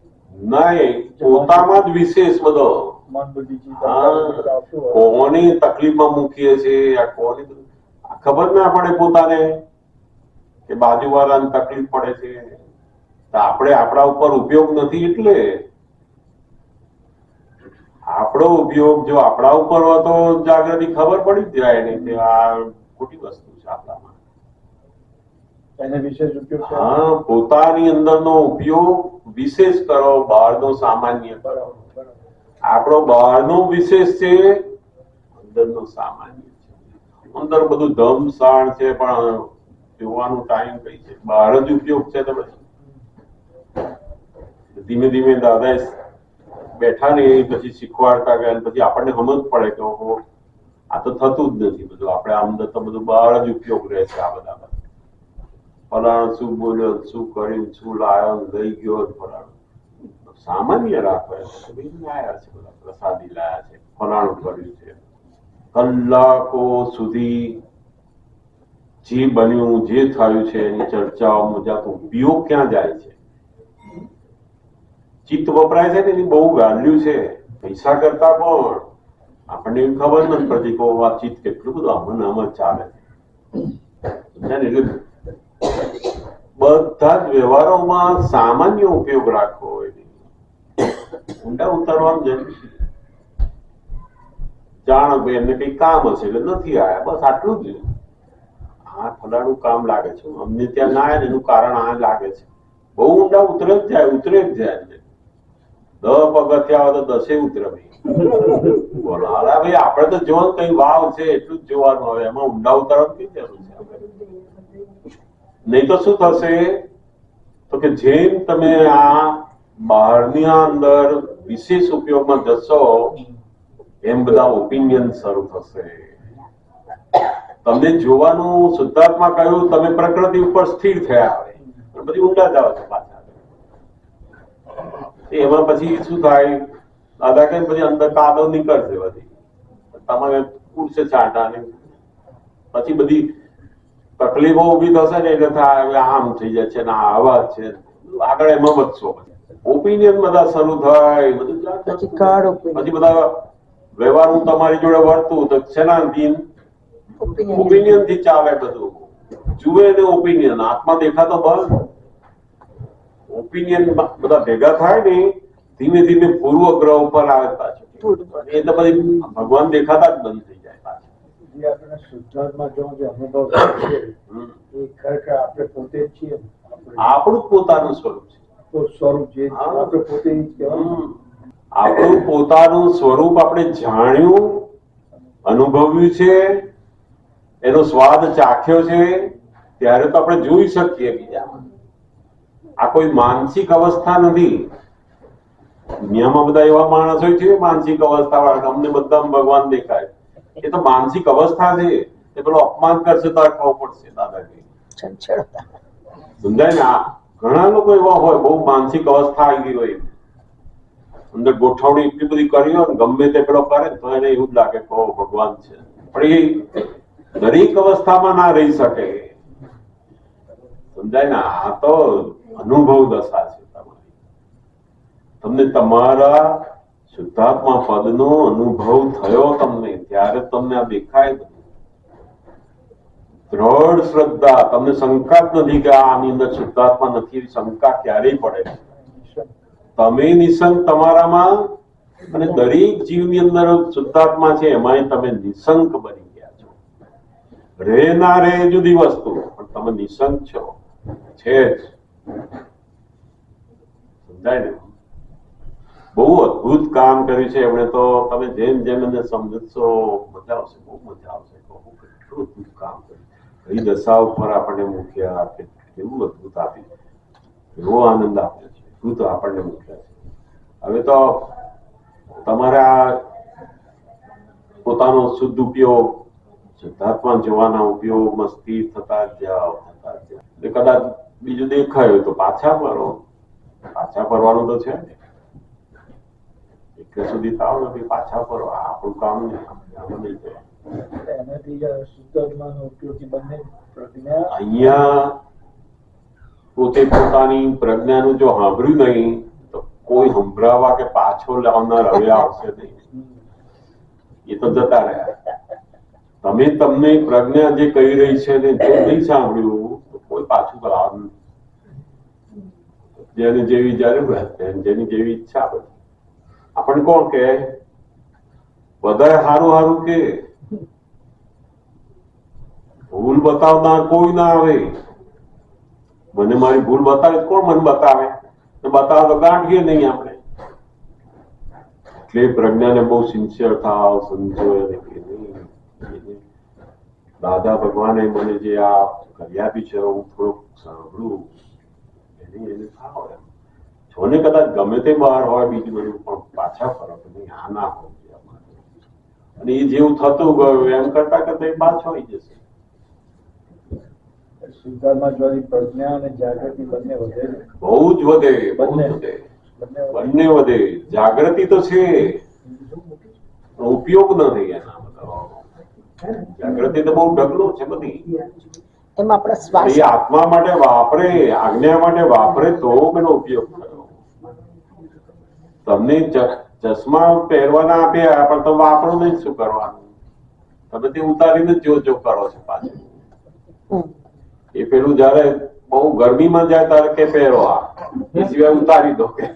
નહીં, પોતામાં જ વિશેષ બધો. મન બુદ્ધિ કોની તકલીફમાં મૂકીએ છીએ, આ કોની ખબર ના પડે પોતાને કે બાજુવાળાને તકલીફ પડે છે, આપણે આપણા ઉપર ઉપયોગ નથી. એટલે આપણો ઉપયોગ જો આપણા ઉપર હોય તો જાગૃતિ ખબર પડી જ જાય ને કે આ ખોટી વસ્તુ છે આપણામાં. એને વિશેષ ઉપયોગ. હા, પોતાની અંદરનો ઉપયોગ વિશેષ કરો, બહારનો સામાન્ય કરો. આપણો બહારનો વિશેષ છે, અંદરનો સામાન્ય છે. અંદર બધું ધમસાણ છે પણ જોવાનું ટાઈમ કઈ છે, બહાર જ ઉપયોગ છે. તો પછી ધીમે ધીમે દાદા બેઠા ને પછી શીખવાડતા ગયા, પછી આપણને સમજ પડે કે ઓહો આ તો થતું જ નથી બધું, આપણે અંદર તો બધું બહાર જ ઉપયોગ રહે છે. આ બધા ફલાણ શું બોલ્યો, શું કર્યું, શું લાયો, લઈ ગયો, ફલાણ સામાન્ય રાખો. લાયા છે બધા પ્રસાદી લાયા છે, ફલાણું કર્યું છે. કલાકો સુધી જે બન્યું, જે થયું છે એની ચર્ચાઓ મુજબ ઉપયોગ ક્યાં જાય છે? ચિત્ત વપરાય છે ને એની બહુ વેલ્યુ છે, પૈસા કરતા પણ. આપણને એવી ખબર નથી પડતી કે આ ચિત્ત કેટલું બધું આમાં આમાં ચાલે છે. એટલે બધા જ વ્યવહારોમાં સામાન્ય ઉપયોગ રાખવો હોય, ઊંડા ઉતરવાનું જરૂર. જાણો ભાઈ એમને કઈ કામ હશે એટલે નથી આયા, બસ આટલું જ. આ ફલાણું કામ લાગે છે, અમને ત્યાં ના આવે એનું કારણ આ લાગે છે. બહુ ઊંડા ઉતરે જ જાય, ઉતરે જ જાય. 10 પગથિયા હોય તો 10 ઉતરે ભાઈ. બોલો હાલા ભાઈ, આપણે તો જોવાનું કઈ વાવ છે એટલું જ જોવાનું હોય, એમાં ઊંડા ઉતરવાનું કઈ જરૂર છે? નહીં તો શું થશે તો કે જેમ તમે આ બહારની અંદર વિશેષ ઉપયોગમાં જશો એમ બધા ઓપિનિયન શરૂ થશે. તમને જોવાનું શુદ્ધાત્મા કહ્યું, તમે પ્રકૃતિ ઉપર સ્થિર થયા હોય, બધી ઊંડા જાઓ છો પાછા. એમાં પછી શું થાય? દાદા કે પછી અંદર કાદવ નીકળશે, બધી તમારે ઉડશે ચાંટા ને પછી બધી તકલીફો ઉભી થશે ને એટલે થાય આમ થઈ જાય છે ને આવા છે, આગળ એમાં વધશો. ઓપિનિયન બધા શરૂ થાય, બધું પછી બધા વ્યવહાર હું તમારી જોડે વર્તું તો શેના ઓપિનિયન થી ચાલે બધું. જુએ ને ઓપિનિયન, આત્મા દેખાતો બંધ, ઓપિનિયન બધા ભેગા થાય ને ધીમે ધીમે પૂર્વ ગ્રહ ઉપર આવે પાછું, એ તો પછી ભગવાન દેખાતા જ બંધ થઈ જાય પાછું. જે આપણે શુદ્ધાત્મા જો જે અનુભવ થાય છે એ ખરેખર આપણે પોતે જ છીએ ને. આપણું જ પોતાનું સ્વરૂપ છે. તો સ્વરૂપ જે આપણે પોતે જ કહેવાય. આપણું પોતાનું સ્વરૂપ આપણે જાણ્યું, અનુભવ્યું છે, એનો સ્વાદ ચાખ્યો છે, ત્યારે તો આપણે જોઈ શકીએ બીજામાં. આ કોઈ માનસિક અવસ્થા નથી. દુનિયામાં બધા એવા માણસો છે માનસિક અવસ્થા વાળા, અમને બધા ભગવાન દેખાય, એ તો માનસિક અવસ્થા છે. એ પેલો અપમાન કરશે તો ખબર પડશે દાદાજી. સમજાય ને? આ ઘણા લોકો એવા હોય બહુ માનસિક અવસ્થા આવી ગઈ હોય, અંદર ગોઠવણી એટલી બધી કરી હોય ને ગમે તે પેલો કરે તો એને એવું જ લાગે કે ભગવાન છે. પણ એ દરેક અવસ્થામાં ના રહી શકે. સમજાય ને? આ તો અનુભવ દશા છે તમારી. તમને તમારા શુદ્ધાત્મા પદનો અનુભવ થયો તમને ત્યારે તમને આ દેખાય. દ્રઢ શ્રદ્ધા, તમને શંકા જ નથી કે આની અંદર શુદ્ધાત્મા નથી. શંકા ક્યારેય પડે. તમે નિશંક તમારામાં, અને દરેક જીવની અંદર શુદ્ધાત્મા છે એમાંય તમે નિશંક બની ગયા છો. રે ના રે જુદી વસ્તુ, પણ તમે નિશંક છો છે જ. સમજાય ને? બહુ અદભુત કામ કર્યું છે એમણે તો. તમે જેમ જેમ એને સમજશો મજા આવશે, બહુ મજા આવશે. કેટલું અદભુત કામ કર્યું, કઈ દશા ઉપર આપણને મૂક્યા, કેવું અદભુત આપ્યું, એવો આનંદ આપ્યો છે, અદભુત આપણને મૂક્યા છે. હવે તો તમારા પોતાનો શુદ્ધ ઉપયોગ, શુદ્ધાત્મા જોવાના ઉપયોગમાં સ્થિર થતા જ જાઓ. કદાચ બીજું દેખાયું તો પાછા ફરો. પાછા ફરવાનું તો છે ને, એટલે સુધી થાવ નથી પાછા ફરો. આપણું કામ નહીં, આમાં નહીં જાય. એનાથી શુદ્ધાત્માનો ઉપયોગી બંને પ્રજ્ઞા અહીંયા પોતે પોતાની પ્રજ્ઞાનું જો સાંભળ્યું નહીં તો કોઈ સંભળાવા કે પાછો લાવનાર હવે આવશે નહીં. એ તો જતા રહ્યા. તમે તમને પ્રજ્ઞા જે કહી રહી છે ને જો નહીં સાંભળ્યું તો કોઈ પાછું લાવવાનું. જેને જેવી જરૂર જેની જેવી ઈચ્છા બધી. આપણને કોણ કે બધા સારું સારું કે ભૂલ બતાવનાર કોઈ ના આવે. મને મારી ભૂલ બતાવે કોણ મને બતાવે? બતાવે તો ગાંઠીએ નહીં આપણે. એટલે પ્રજ્ઞાને બહુ સિન્સિયર થાવ, સમજો. દાદા ભગવાને મને જે આ કરી આપી છે હું થોડુંક સાંભળું એને થાવ એમ. જોને કદાચ ગમે તે બહાર હોય બીજું બધું, પણ પાછા ફરક નહીં. આ ના હોય. અને એ જેવું થતું ગયું એમ કરતા કરતા એ પાછો આવી જશે. શુદ્ધાત્મા જોવાની પ્રજ્ઞા અને જાગૃતિ બંને વધે. બહુ જ વધે, બહુ જ વધે, બંને વધે. જાગૃતિ તો છે, ઉપયોગ નથી એના બધા. જાગૃતિ તો બહુ ઢગલો છે બધી. એમાં આપણે શ્વાસ એ આત્મા માટે વાપરે, આજ્ઞા માટે વાપરે તો એનો ઉપયોગ થયો. તમને ચશ્મા પહેરવાના આપ્યા પણ તમે વાપરો નહીં, શું કરવાનું? તમે તે ઉતારીને જો કરો છો પાછું. એ પેલું જયારે બહુ ગરમીમાં જાય ત્યારે કે પહેરો આ, એ સિવાય ઉતારી દો કે.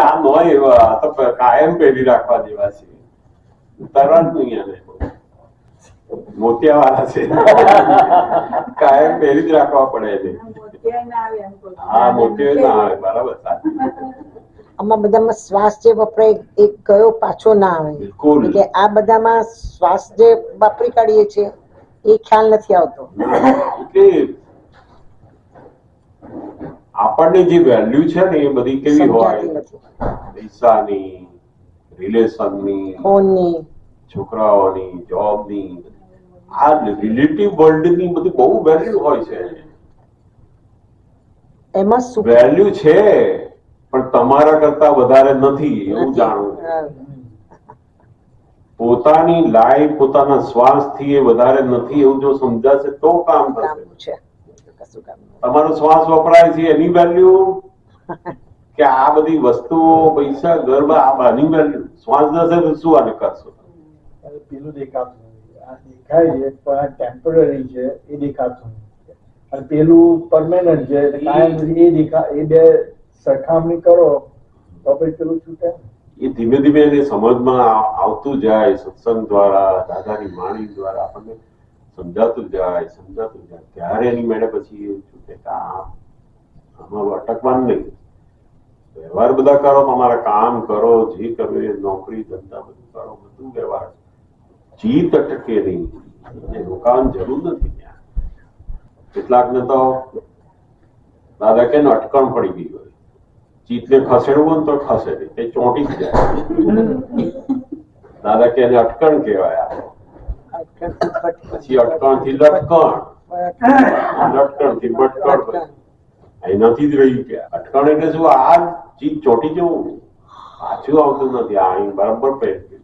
આ નો એવા તો કાયમ પહેરી રાખવા જેવા છે. ઉતારવા જ નહીં આને. મોતિયા વાળા છે, કાયમ પહેરી જ રાખવા પડે એને. હા, મોતિયા ના આવે. બરાબર. આમાં બધામાં શ્વાસ જે વપરાય એક ગયો પાછો ના આવે. બિલકુલ. એટલે આ બધામાં શ્વાસ જે વાપરી કાઢીએ છીએ એ ખ્યાલ નથી આવતો. એટલે આપણને જે વેલ્યુ છે ને એ બધી કેવી હોય? પૈસાની, રિલેશનની, ફોનની, છોકરાઓની, જોબની, આ રિલેટિવ વર્લ્ડની બધી બહુ વેલ્યુ હોય છે. એમાં શું વેલ્યુ છે પણ તમારા કરતા વધારે નથી એવું જાણવું. પોતાની લાઈફ, પોતાના શ્વાસ થી એ વધારે નથી એવું જો સમજાશે તો કામ થશે. તમારો શ્વાસ વપરાય છે એની વેલ્યુ કે આ બધી વસ્તુઓ, પૈસા, ગરબા, આ બધી વેલ્યુ? શ્વાસ જશે તો શું આને કરશો? પેલું દેખાતું આ દેખાય છે પણ આ ટેમ્પરરી છે એ દેખાતું નથી અને પેલું પરમેનન્ટ છે એટલે કાયમ સુધી એ બે સરખામણી કરો તો પછી પેલું છૂટે. એ ધીમે ધીમે એને સમજમાં આવતું જાય, સત્સંગ દ્વારા, દાદાની વાણી દ્વારા આપણને સમજાતું જાય ત્યારે એની મેળે પછી એ છૂટે કે આમાં અટકવાનું નહીં. વ્યવહાર બધા કરો, તમારા કામ કરો, જે કરવું એ નોકરી ધંધા બધું કરો, બધું વ્યવહાર. જીત અટકે નહીં, એને રોકાવાની જરૂર નથી ત્યાં. કેટલાકને તો દાદા કે અટકણ પડી ગઈ હોય, ચીતને ખસેડવું હોય તો ખસેડે, તે ચોંટી જ જાય. દાદા કે એને અટકણ કહેવાય. પછી અટકણ થી લટકણ, લટકણ થી બટકણ, એનાથી જ રહી ગયા. અટકણ એટલે શું? આ ચીજ ચોંટી જવું, પાછું આવતું નથી. આ અહીં બરાબર પહેરી ગયું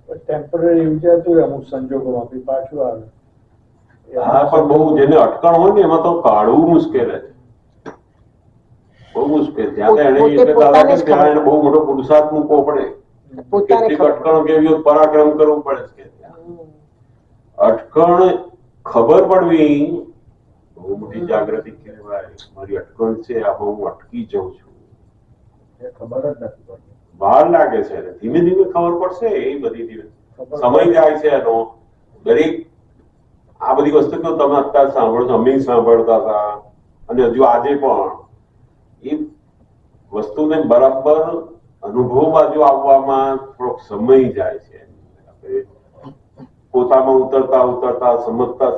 છે. ટેમ્પરરી વિચારતું રહે અમુક સંજોગોમાં પછી પાછું આવે. હા, પણ બહુ જેને અટકણ હોય ને એમાં તો કાઢવું મુશ્કેલ છે, બહુ મુશ્કેલ. ત્યાં એને એટલે દાદા કે ત્યાં એને બહુ મોટો પુરુષાર્થ મૂકવો પડે. કેટલીક અટકણ કેવી પરાક્રમ કરવું પડે છે. અટકણ ખબર પડવી બહુ મોટી જાગૃતિ કહેવાય. મારી અટકણ છે, આમાં હું અટકી જાઉં છું, એ ખબર જ નથી પડતી. વાર લાગે છે. ધીમે ધીમે ખબર પડશે. એ બધી ધીમે સમય જાય છે એનો. દરેક આ બધી વસ્તુ તો તમે અત્યારે સાંભળો છો, અમે સાંભળતા હતા અને હજુ આજે પણ એ વસ્તુને બરાબર અનુભવ બાજુ આવવામાં થોડોક સમય જાય છે. પોતામાં ઉતરતા સમજતા,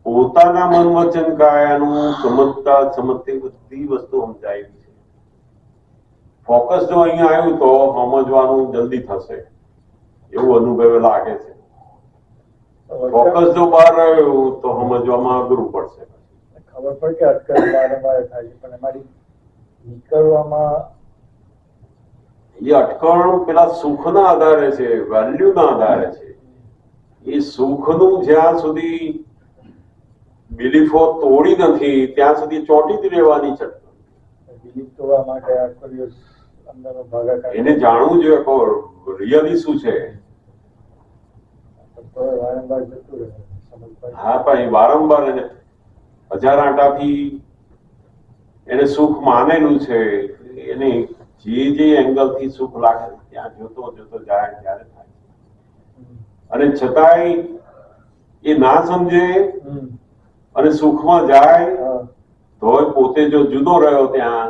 પોતાના મન વચન કાયાનું સમજતી બધી વસ્તુ સમજાય છે. ફોકસ જો અહીંયા આવ્યું તો સમજવાનું જલ્દી થશે એવું અનુભવ લાગે છે. ફોકસ જો બહાર રહ્યું તો સમજવામાં અઘરું પડશે. ખબર પડે કે અટકણ વારંવાર થાય છે પણ અમારી નીકળવામાં એ અટકણ પેલા સુખના આધારે છે, વેલ્યુના આધારે છે. એ સુખનું જ્યાં સુધી બિલીફો તોડી નથી ત્યાં સુધી ચોંટી જ રહેવાની છે. બિલીફ તોડવા માટે આખો દિવસ અંદરનો ભાગાકાર એને જાણવું જોઈએ રિયલી શું છે. તો વારંવાર જતું રહે સમજ પડે. હા, પણ એ વારંવાર એને હજાર આંટાથી એને સુખ માનેલું છે. એને જે એંગલ થી સુખ લાગે ત્યાં જોતો જાય ત્યારે થાય. અને છતાંય એ ના સમજે અને સુખમાં જાય તો પોતે જો જુદો રહ્યો ત્યાં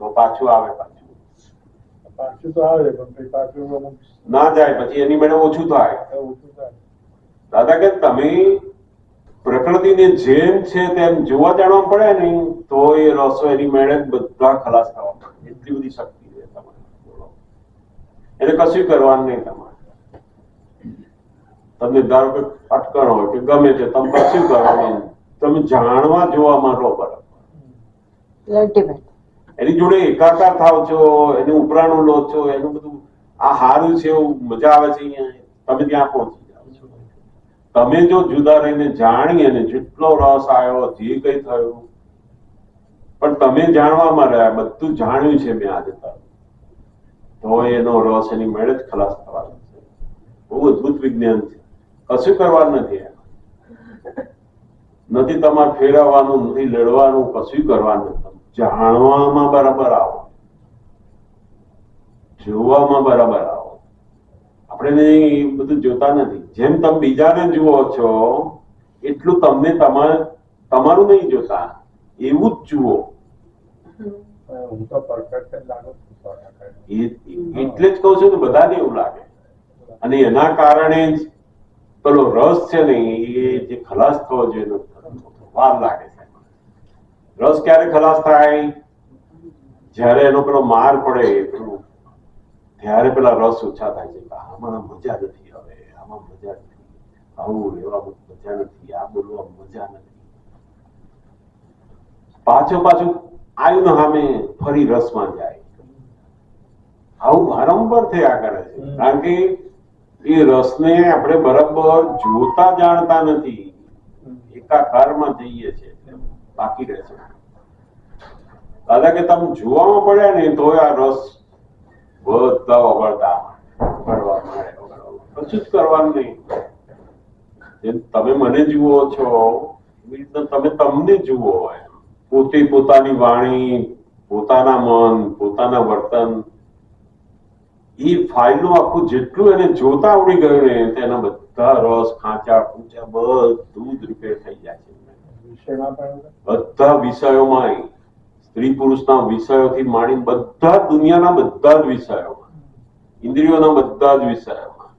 તો પાછું આવે. પાછું તો આવે પણ પછી પાછું અમુક ના જાય પછી એની મેળે ઓછું થાય. ઓછું થાય. દાદા કે તમે પ્રકૃતિને જેમ છે તેમ જોવા જાણવા પડે નહીં તો એ રસો એની મેળે બધા ખલાસ થવા પડે. એટલી બધી શક્તિ છે તમારે. એને કશું કરવાનું નહીં. તમને ધારો કે અટકણ હોય કે ગમે તે તમે કશું કરવાનું, તમે જાણવા જોવામાં રહો બરાબર. એની જોડે એકાકાર થાવ છો, એનું ઉપરાણું લો છો, એનું બધું આ હારું છે એવું મજા આવે છે અહીંયા તમે ત્યાં પહોંચી જાઓ છો. તમે જો જુદા રહીને જાણી અને જેટલો રસ આવ્યો જે કઈ થયું પણ તમે જાણવામાં રહ્યા, બધું જાણ્યું છે મેં આજે તો એનો રસ એની મેળે જ ખલાસ થવાનો છે. બહુ અદભુત વિજ્ઞાન છે. કશું કરવાનું નથી તમારે ફેરવવાનું, નથી લડવાનું, કશું કરવાનું નથી. જાણવામાં બરાબર આવો, જોવામાં બરાબર આવો. આપણે બધું જોતા નથી. જેમ તમે બીજાને જુઓ છો એટલું તમને તમારું નહીં જોતા, એવું જ જુઓ. હું તો પરફેક્ટ જ લાગુ છું. એટલે જ કહું છું કે બધાને એવું લાગે. અને એના કારણે જ પેલો રસ છે ને એ જે ખલાસ થવો જોઈએ વાર લાગે છે. રસ ક્યારે ખલાસ થાય? જયારે એનો પેલો માર પડે ત્યારે પેલા રસ ઓછા થાય છે. આમાં મજા નથી, હવે આમાં મજા નથી, આવું રહેવામાં મજા નથી, આ બોલવા મજા નથી. પાછું આવ્યું ને સામે ફરી રસમાં જાય. આવું વારંવાર થયા કરે છે. કારણ કે એ રસને આપણે બરાબર જોતા જાણતા નથી, એકાકારમાં જઈએ છે બાકી રહે છે. દાદા કે તમે જોવામાં પડ્યા ને તો આ રસ બધા ઓગળતા પડવા મળે. કશું જ કરવાનું નહીં. જેમ તમે મને જુઓ છો એવી રીતના તમે તમને જુઓ. પોતે પોતાની વાણી, પોતાના મન, પોતાના વર્તન, એ ફાઇલનું આખું જેટલું એને જોતા આવડી ગયું ને તેના બધા રસ, ખાંચા, ખૂંચા બધું જ રિપેર થઈ જાય છે. વિષયમાં પણ બધા વિષયોમાં, સ્ત્રી પુરુષના વિષયોથી માંડીને બધા દુનિયાના બધા જ વિષયોમાં, ઇન્દ્રિયોના બધા જ વિષયોમાં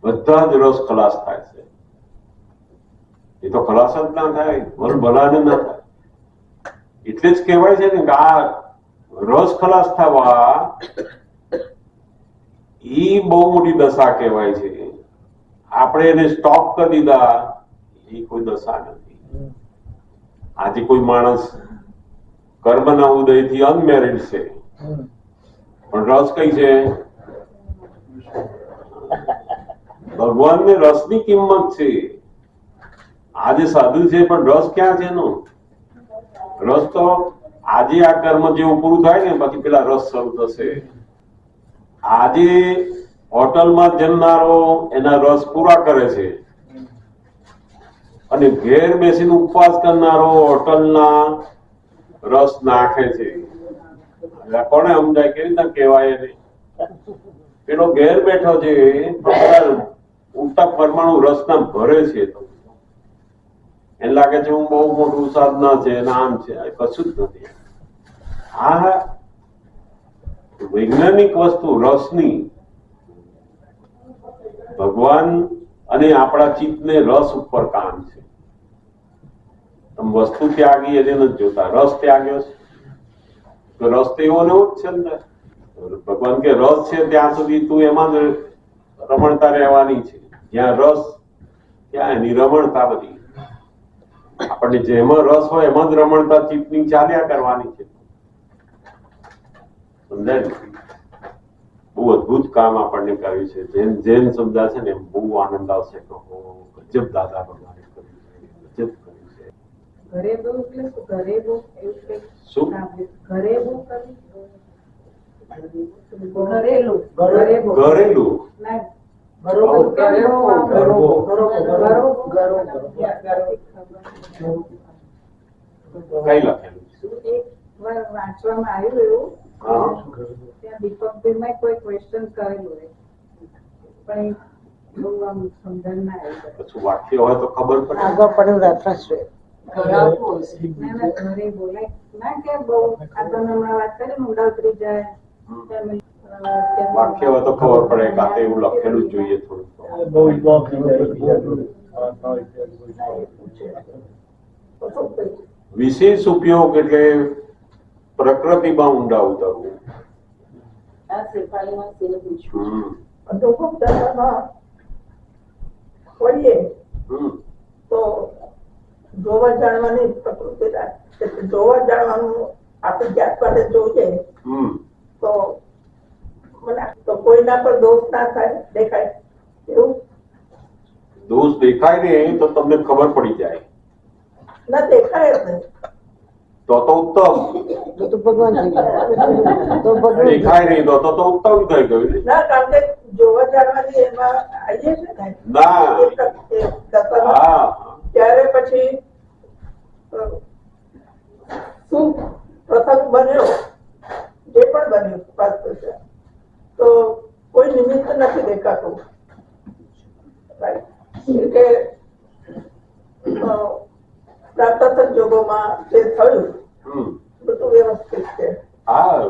બધા જ રસ ખલાસ થાય છે. એ તો ખલાસ જ ના થાય, ભલાને ના થાય. એટલે જ કહેવાય છે ને કે આ રસ ખલાસ થવા એ બહુ મોટી દશા કહેવાય છે. આપણે એને સ્ટોપ કરી દીધા એ કોઈ દશા નથી. આજે કોઈ માણસ કર્મના ઉદયથી અનમેરિડ છે પણ રસ કઈ છે? ભગવાનને રસની કિંમત છે. આજે સાધુ છે પણ રસ ક્યાં છે એનો? રસ તો આજે આ કર્મ જેવું પૂરું થાય ને પછી પેલા રસ શરૂ થશે. આજે હોટલમાં જમનારો એના રસ પૂરા કરે છે અને ઘેર બેસીને ઉપવાસ કરનારો હોટલના રસ નાખે છે. કોને સમજાય? કેવી રીતના કહેવાય એને? પેલો ઘેર બેઠો છે ઉલટા પરમાણુ રસના ભરે છે. એને લાગે છે હું બહુ મોટું સાધના છે, આમ છે. કશું જ નથી. આ વૈજ્ઞાનિક વસ્તુ રસની, ભગવાન અને આપણા ચિત્તને રસ ઉપર કામ છે. તમે વસ્તુ ત્યાગી એને નથી જોતા, રસ ત્યાગ્યો છે તો રસ તો એવો ને એવો જ છે ને. ભગવાન કે રસ છે ત્યાં સુધી તું એમાં જ રમણતા રહેવાની છે. જ્યાં રસ ત્યાં એની રમણતા બધી. આપણને જેમાં રસ હોય એમાં જ રમણતા ચિત્તની ચાલ્યા કરવાની છે. સમજાય? બહુ અદભુત કામ આપણને કર્યું છે. જેમ જેમ સમજાશે ને એમ બહુ આનંદ આવશે કે ગજબ દાદા ભગવાને કર્યું છે, ગજબ કર્યું છે. ઘરે બહુ એટલે શું? ઘરે બહુ એવું કંઈક શું? ઘરે બહુ કર્યું? ઘરેલું ઘરેલું ઘરેલું ના બરોબર. કઈ લખેલું છે? એક વાર વાંચવામાં આવ્યું એવું. હા. ત્યાં દીપકભાઈ કોઈ ક્વેશ્ચન કરેલું એ પણ એ બહુ આમ સમજણ ના આવી. પછી વાક્ય હોય તો ખબર પડે. આગળ પડ્યું રેફરન્સ જોઈએ. ના ના ઘરે બોલાય ના કે બહુ આ તો હમણાં વાત કરી ઊંડા ઉતરી જાય. વાક્ય હોય તો ખબર પડે કે આ તો એવું લખેલું જ જોઈએ થોડું. બહુ ઇન્વોલ્વ થઈ જાય બીજા જોડે. ન ઇત્યાદિ. વિશેષ ઉપયોગ એટલે પ્રકૃતિમાં ઊંડા ઉતરવું. અનુભવ દશામાં હોઈએ તો જોવા જાણવાની પ્રકૃતિ રાખે. જોવા જાણવાનું આપણે જાત માટે જોઈએ તો મને તો કોઈના પર દોષ ના થાય, દેખાય એવું દોષ દેખાય ને તો તમને ખબર પડી જાય. ના દેખાય જ નહીં તો ઉત્તમ. તો ભગવાન થઈ ગયા. તો ભગવાન દેખાય નહીં તો ઉત્તમ થઈ ગયું ને. ના, કારણ કે જોવા જાણવાની એમાં આવીએ છે ને ના. એ દશામાં, હા. ત્યારે પછી શું પ્રસંગ બન્યો, જે પણ બન્યું વાસ્તવ છે તો કોઈ નિમિત્ત નથી દેખાતું. કે પ્રાપ્ત સંજોગોમાં જે થયું બધું વ્યવસ્થિત છે. હા,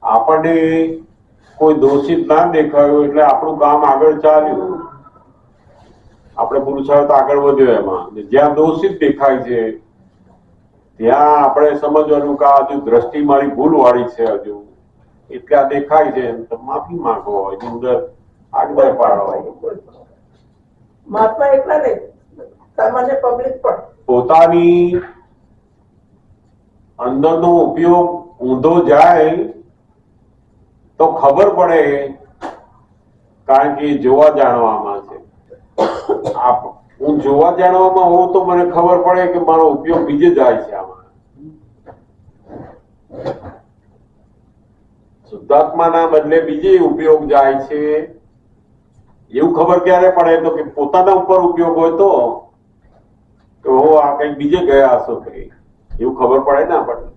આપણને કોઈ દોષિત ના દેખાયું એટલે આપણું કામ આગળ ચાલ્યું. આપણે પુરુષાર્થ આગળ વધ્યો એમાં. જ્યાં દોષિત દેખાય છે ત્યાં આપણે સમજવાનું કે આ હજુ દ્રષ્ટિ મારી ભૂલ વાળી છે, હજુ એટલે આ દેખાય છે તો માફી માંગો, એની અંદર આજ્ઞા પાડો. મહાત્મા એટલા નહીં, સામાન્ય પબ્લિક પણ પોતાની અંદરનો ઉપયોગ ઊંધો જાય તો ખબર પડે, કારણ કે જોવા જાણવામાં છે. હું જોવા જાણવામાં હોઉં તો મને ખબર પડે કે મારો ઉપયોગ બીજે જાય છે. આમાં શુદ્ધાત્માના બદલે બીજે ઉપયોગ જાય છે એવું ખબર ક્યારે પડે તો કે પોતાના ઉપર ઉપયોગ હોય તો આ કઈક બીજે ગયા હશો કઈ એવું ખબર પડે ને આપણને.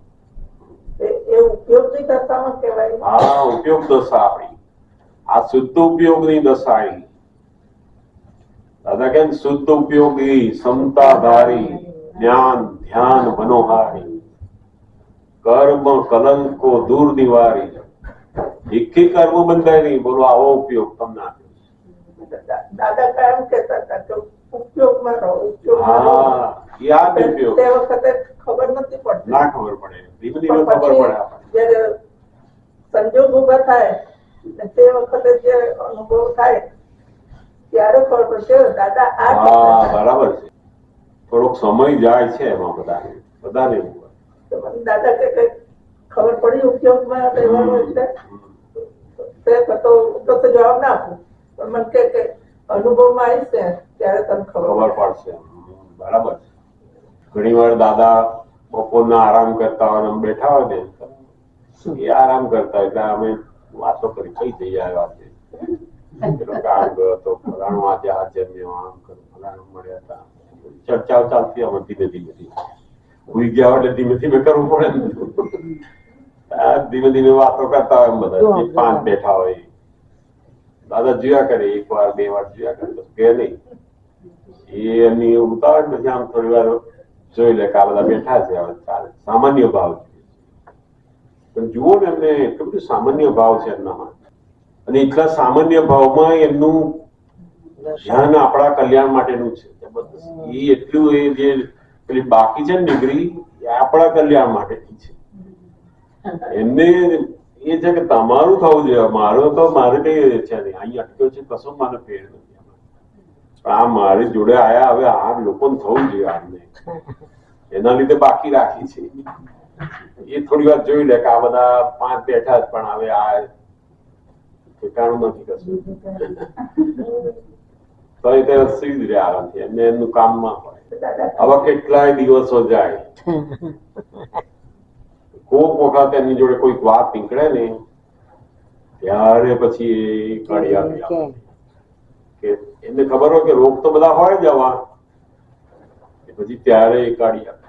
એ ઉપયોગની દશામાં કહેવાય. હા, ઉપયોગ દશા આપણી આ શુદ્ધ ઉપયોગની દશા આવી. દાદા કે શુદ્ધ ઉપયોગી સમતાધારી જ્ઞાન ધ્યાન મનોહારી કર્મ કલંકો દૂર નિવારી એકે કર્મ બંધાય નહીં. બોલો આવો ઉપયોગ તમને આપ્યો. દાદા કાયમ કહેતા હતા કે ઉપયોગમાં રહો, ઉપયોગમાં રહો. હા, યાદ ઉપયોગ તે વખતે ખબર નથી પડતી. ના ખબર પડે, ધીમે ધીમે ખબર પડે આપણને. જયારે સંજોગ ઉભા થાય ને તે વખતે જે અનુભવ થાય ત્યારે ખબર પડશે દાદા આ હા, કહેતા હતા. બરાબર છે. થોડોક સમય જાય છે એમાં બધાને એવું હોય. તો મને દાદા કે કંઈક ખબર પડી ઉપયોગમાં રહેવાનું એટલે તે તો જવાબ ના આપું, પણ મને કે અનુભવમાં આવીશ ને ત્યારે તને ખબર ખબર પડશે. બરાબર છે. ઘણી વાર દાદા બપોરના આરામ કરતા હોય અમે બેઠા હોય ને એ આરામ કરતા એટલે અમે વાતો કરી કઈ જઈ આવ્યા છે પેલો કામ ગયો તો ફલાણું આજે આ જમ્યો આમ કર્યું ફલાણું મળ્યા હતા ચર્ચાઓ ચાલતી અમે ધીમે ધીમે ઉઈ ગયા એટલે ધીમે ધીમે કરવું પડે ને. ધીમે ધીમે વાતો કરતા હોય એમ બધા જે પાંચ બેઠા હોય દાદા જોયા કરે, એક વાર બે વાર જોયા કરે તો કે નહીં એ એમની ઉતાવળ પછી આમ થોડી વાર જોઈ લે કે આ બધા બેઠા છે હવે ચાલે. સામાન્ય ભાવ છે પણ જુઓ ને એમને એટલું બધું સામાન્ય ભાવ છે એમનામાં અને એટલા સામાન્ય ભાવમાં એમનું ધ્યાન આપણા કલ્યાણ માટેનું છે. એ એટલું એ જે પેલી બાકી છે ને ડિગ્રી એ આપણા કલ્યાણ માટેની છે. એમને એ છે કે તમારું થવું જોઈએ, મારું તો મારે કઈ છે નહીં, અહીં અટક્યો છે કશો મને ફેર નથી. પણ આ મારી જોડે આયા હવે આ લોકોને થવું જોઈએ આમને એના લીધે બાકી રાખી છે. એ થોડી વાર જોઈ લે કે આ બધા પાંચ બેઠા જ પણ હવે આ ઠેકાણું નથી કશું તો એ તો સુઈ જ રહ્યા આરામથી એમને એમનું કામમાં હોય. હવે કેટલાય દિવસો જાય કોક વખત એમની જોડે કોઈક વાત નીકળે ને ત્યારે પછી એ કાઢી આપી કે એમને ખબર હોય કે રોગ તો બધા હોય જ આવા પછી ત્યારે એ કાઢી આપે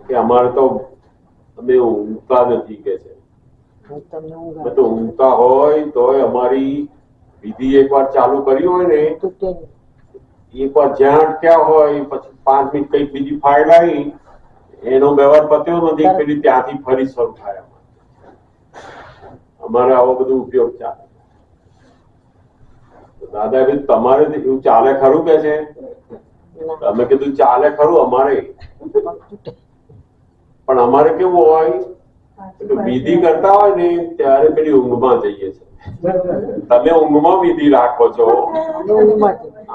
કે અમારે તો અમે ઊંઘતા નથી કે છે. તો ઊંઘતા હોય તોય અમારી વિધિ એકવાર ચાલુ કરી હોય ને એકવાર જ્યાં અટક્યા હોય પછી 5 મિનિટ કઈક બીજી ફાઇલ આવી એનો વ્યવહાર પત્યો નથી પેલી ત્યાંથી ફરી શરૂ થાય. અમારે આવો બધો ઉપયોગ ચાલે. દાદા ભાઈ તમારે એવું ચાલે ખરું કે છે? તમે કીધું ચાલે ખરું અમારે, પણ અમારે કેવું હોય વિધિ કરતા હોય ને ત્યારે પેલી ઊંઘમાં જઈએ છીએ. તમે ઊંઘમાં વિધિ રાખો છો,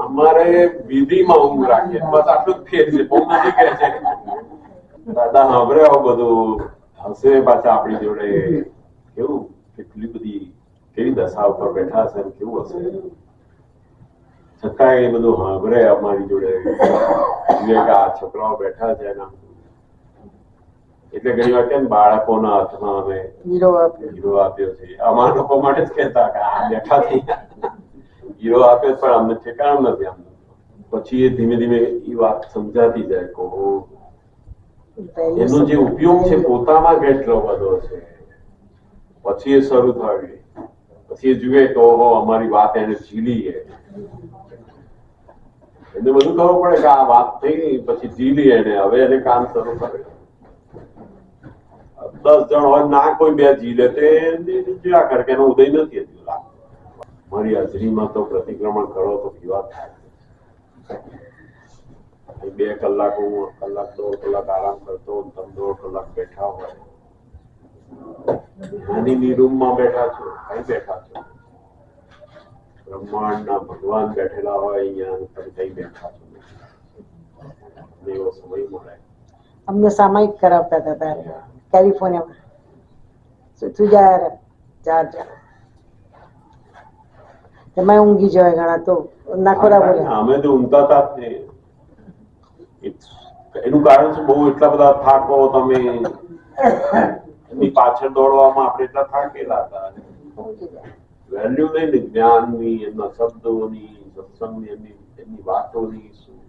અમારે વિધિમાં ઊંઘ રાખીએ. બસ આટલું જ ફેર છે, બહુ નથી કે છે. દાદા સાંભળે આવું બધું હશે પાછા આપણી જોડે કેવું કેટલી બધી કેવી દશા ઉપર બેઠા હશે કેવું હશે છતાં એ બધું સાંભળે અમારી જોડે આ છોકરાઓ બેઠા છે એના એટલે ઘણી વાર કેમ બાળકોના હાથમાં અમે હીરો આપ્યો છે. અમારા લોકો માટે જ કહેતા કે આ બેઠા થઈ હીરો આપ્યો પણ અમને ઠેકાણ નથી આમ. પછી એ ધીમે ધીમે એ વાત સમજાતી જાય કે એનો જે ઉપયોગ છે પોતામાં કેટલો બધો છે. પછી એ શરૂ થાય પછી એ જુએ કે ઓહો અમારી વાત એને ઝીલી છે. એને બધું ખબર પડે કે આ વાત થઈ પછી ઝીલી એને હવે એને કામ શરૂ કરે. 10 જણ હોય ના કોઈ બે ઝીલે તે જોયા કરે કે એનો ઉદય નથી હજુ લાગતો. મારી હાજરીમાં તો પ્રતિક્રમણ કરો તો કેવા થાય. 2 કલાક હું કલાક 1.5 કલાક આરામ કરતો તમે 1.5 કલાક બેઠા હોય નાની રૂમમાં બેઠા છો કઈ બેઠા છો બ્રહ્માંડના ભગવાન બેઠેલા હોય અહીંયા તમે કઈ બેઠા છો એવો સમય મળે. અમને સામાયિક કરાવતા હતા ત્યારે કેલિફોર્નિયામાં સુજાર 4 જણા એમાં ઊંઘી જાય ઘણા તો નાખોરા બોલ્યા અમે તો ઊંઘતા હતા જ ને. એનું કારણ છે બહુ એટલા બધા થાકો તમે એની પાછળ દોડવામાં આપણે એટલા થાકેલા હતા. વેલ્યુ નહીં ને જ્ઞાનની એમના શબ્દોની સત્સંગની એમની વાતોની શું,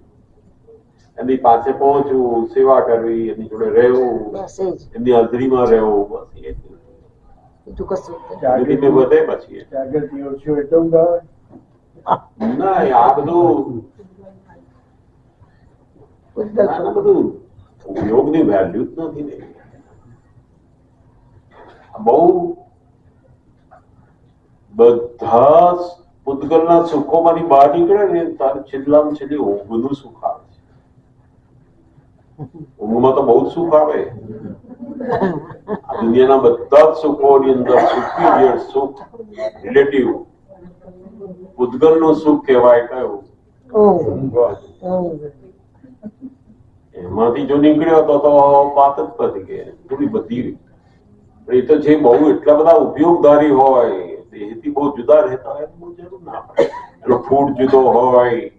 એમની પાસે પહોંચવું, સેવા કરવી, એની જોડે રહેવું, બસ એ જ એમની હાજરીમાં રહેવું, બસ એ જ. બીજું કશું જ નહીં. ધીમે ધીમે વધે પછી જાગૃતિ ઓછી હોય તો ગાવે. ના આ બધું આ બધું ઉપયોગની વેલ્યુ જ નથી ને. બહુ બધા પૂતગલના સુખોમાંથી બહાર નીકળે ને તારે છેલ્લામાં છેલ્લી ઊંઘનું સુખ આવે છે. ઊંઘમાં તો બહુ જ સુખ આવે. આ દુનિયાના બધા જ સુખોની અંદર સુપીરિયર સુખ રિલેટિવ પૂતગલનું સુખ કહેવાય કયું? એમાંથી જો નીકળ્યો તો વાત જ પતી ગઈ. થોડી બધી એ તો જે બહુ એટલા બધા ઉપયોગધારી હોય, દેહથી બહુ જુદા રહેતા હોય, બહુ જરૂર ના પડે. એનો ફૂડ જુદો હોય,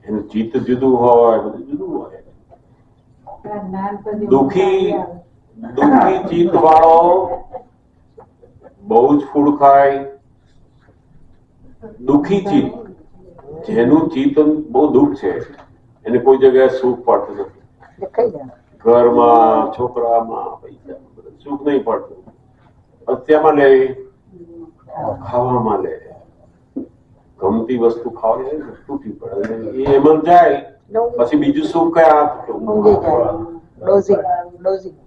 એનું ચિત્ત જુદું હોય, બધું જુદું હોય. દુખી ચિત્ત વાળો બહુ જ ફૂડ ખાય. દુખી ચિત્ત, જેનું ચિત્ત બહુ દુઃખ છે, એને કોઈ જગ્યાએ સુખ પડતું નથી. ઘરમાં, છોકરામાં, પૈસા સુખ નહીં પડતું. અત્યારમાં લે, ખાવામાં લે, ગમતી વસ્તુ ખાવા તૂટી પડે, એ એમાં જાય. પછી બીજું સુખ કયા? ઊંઘી જાય. ડોઝિંગ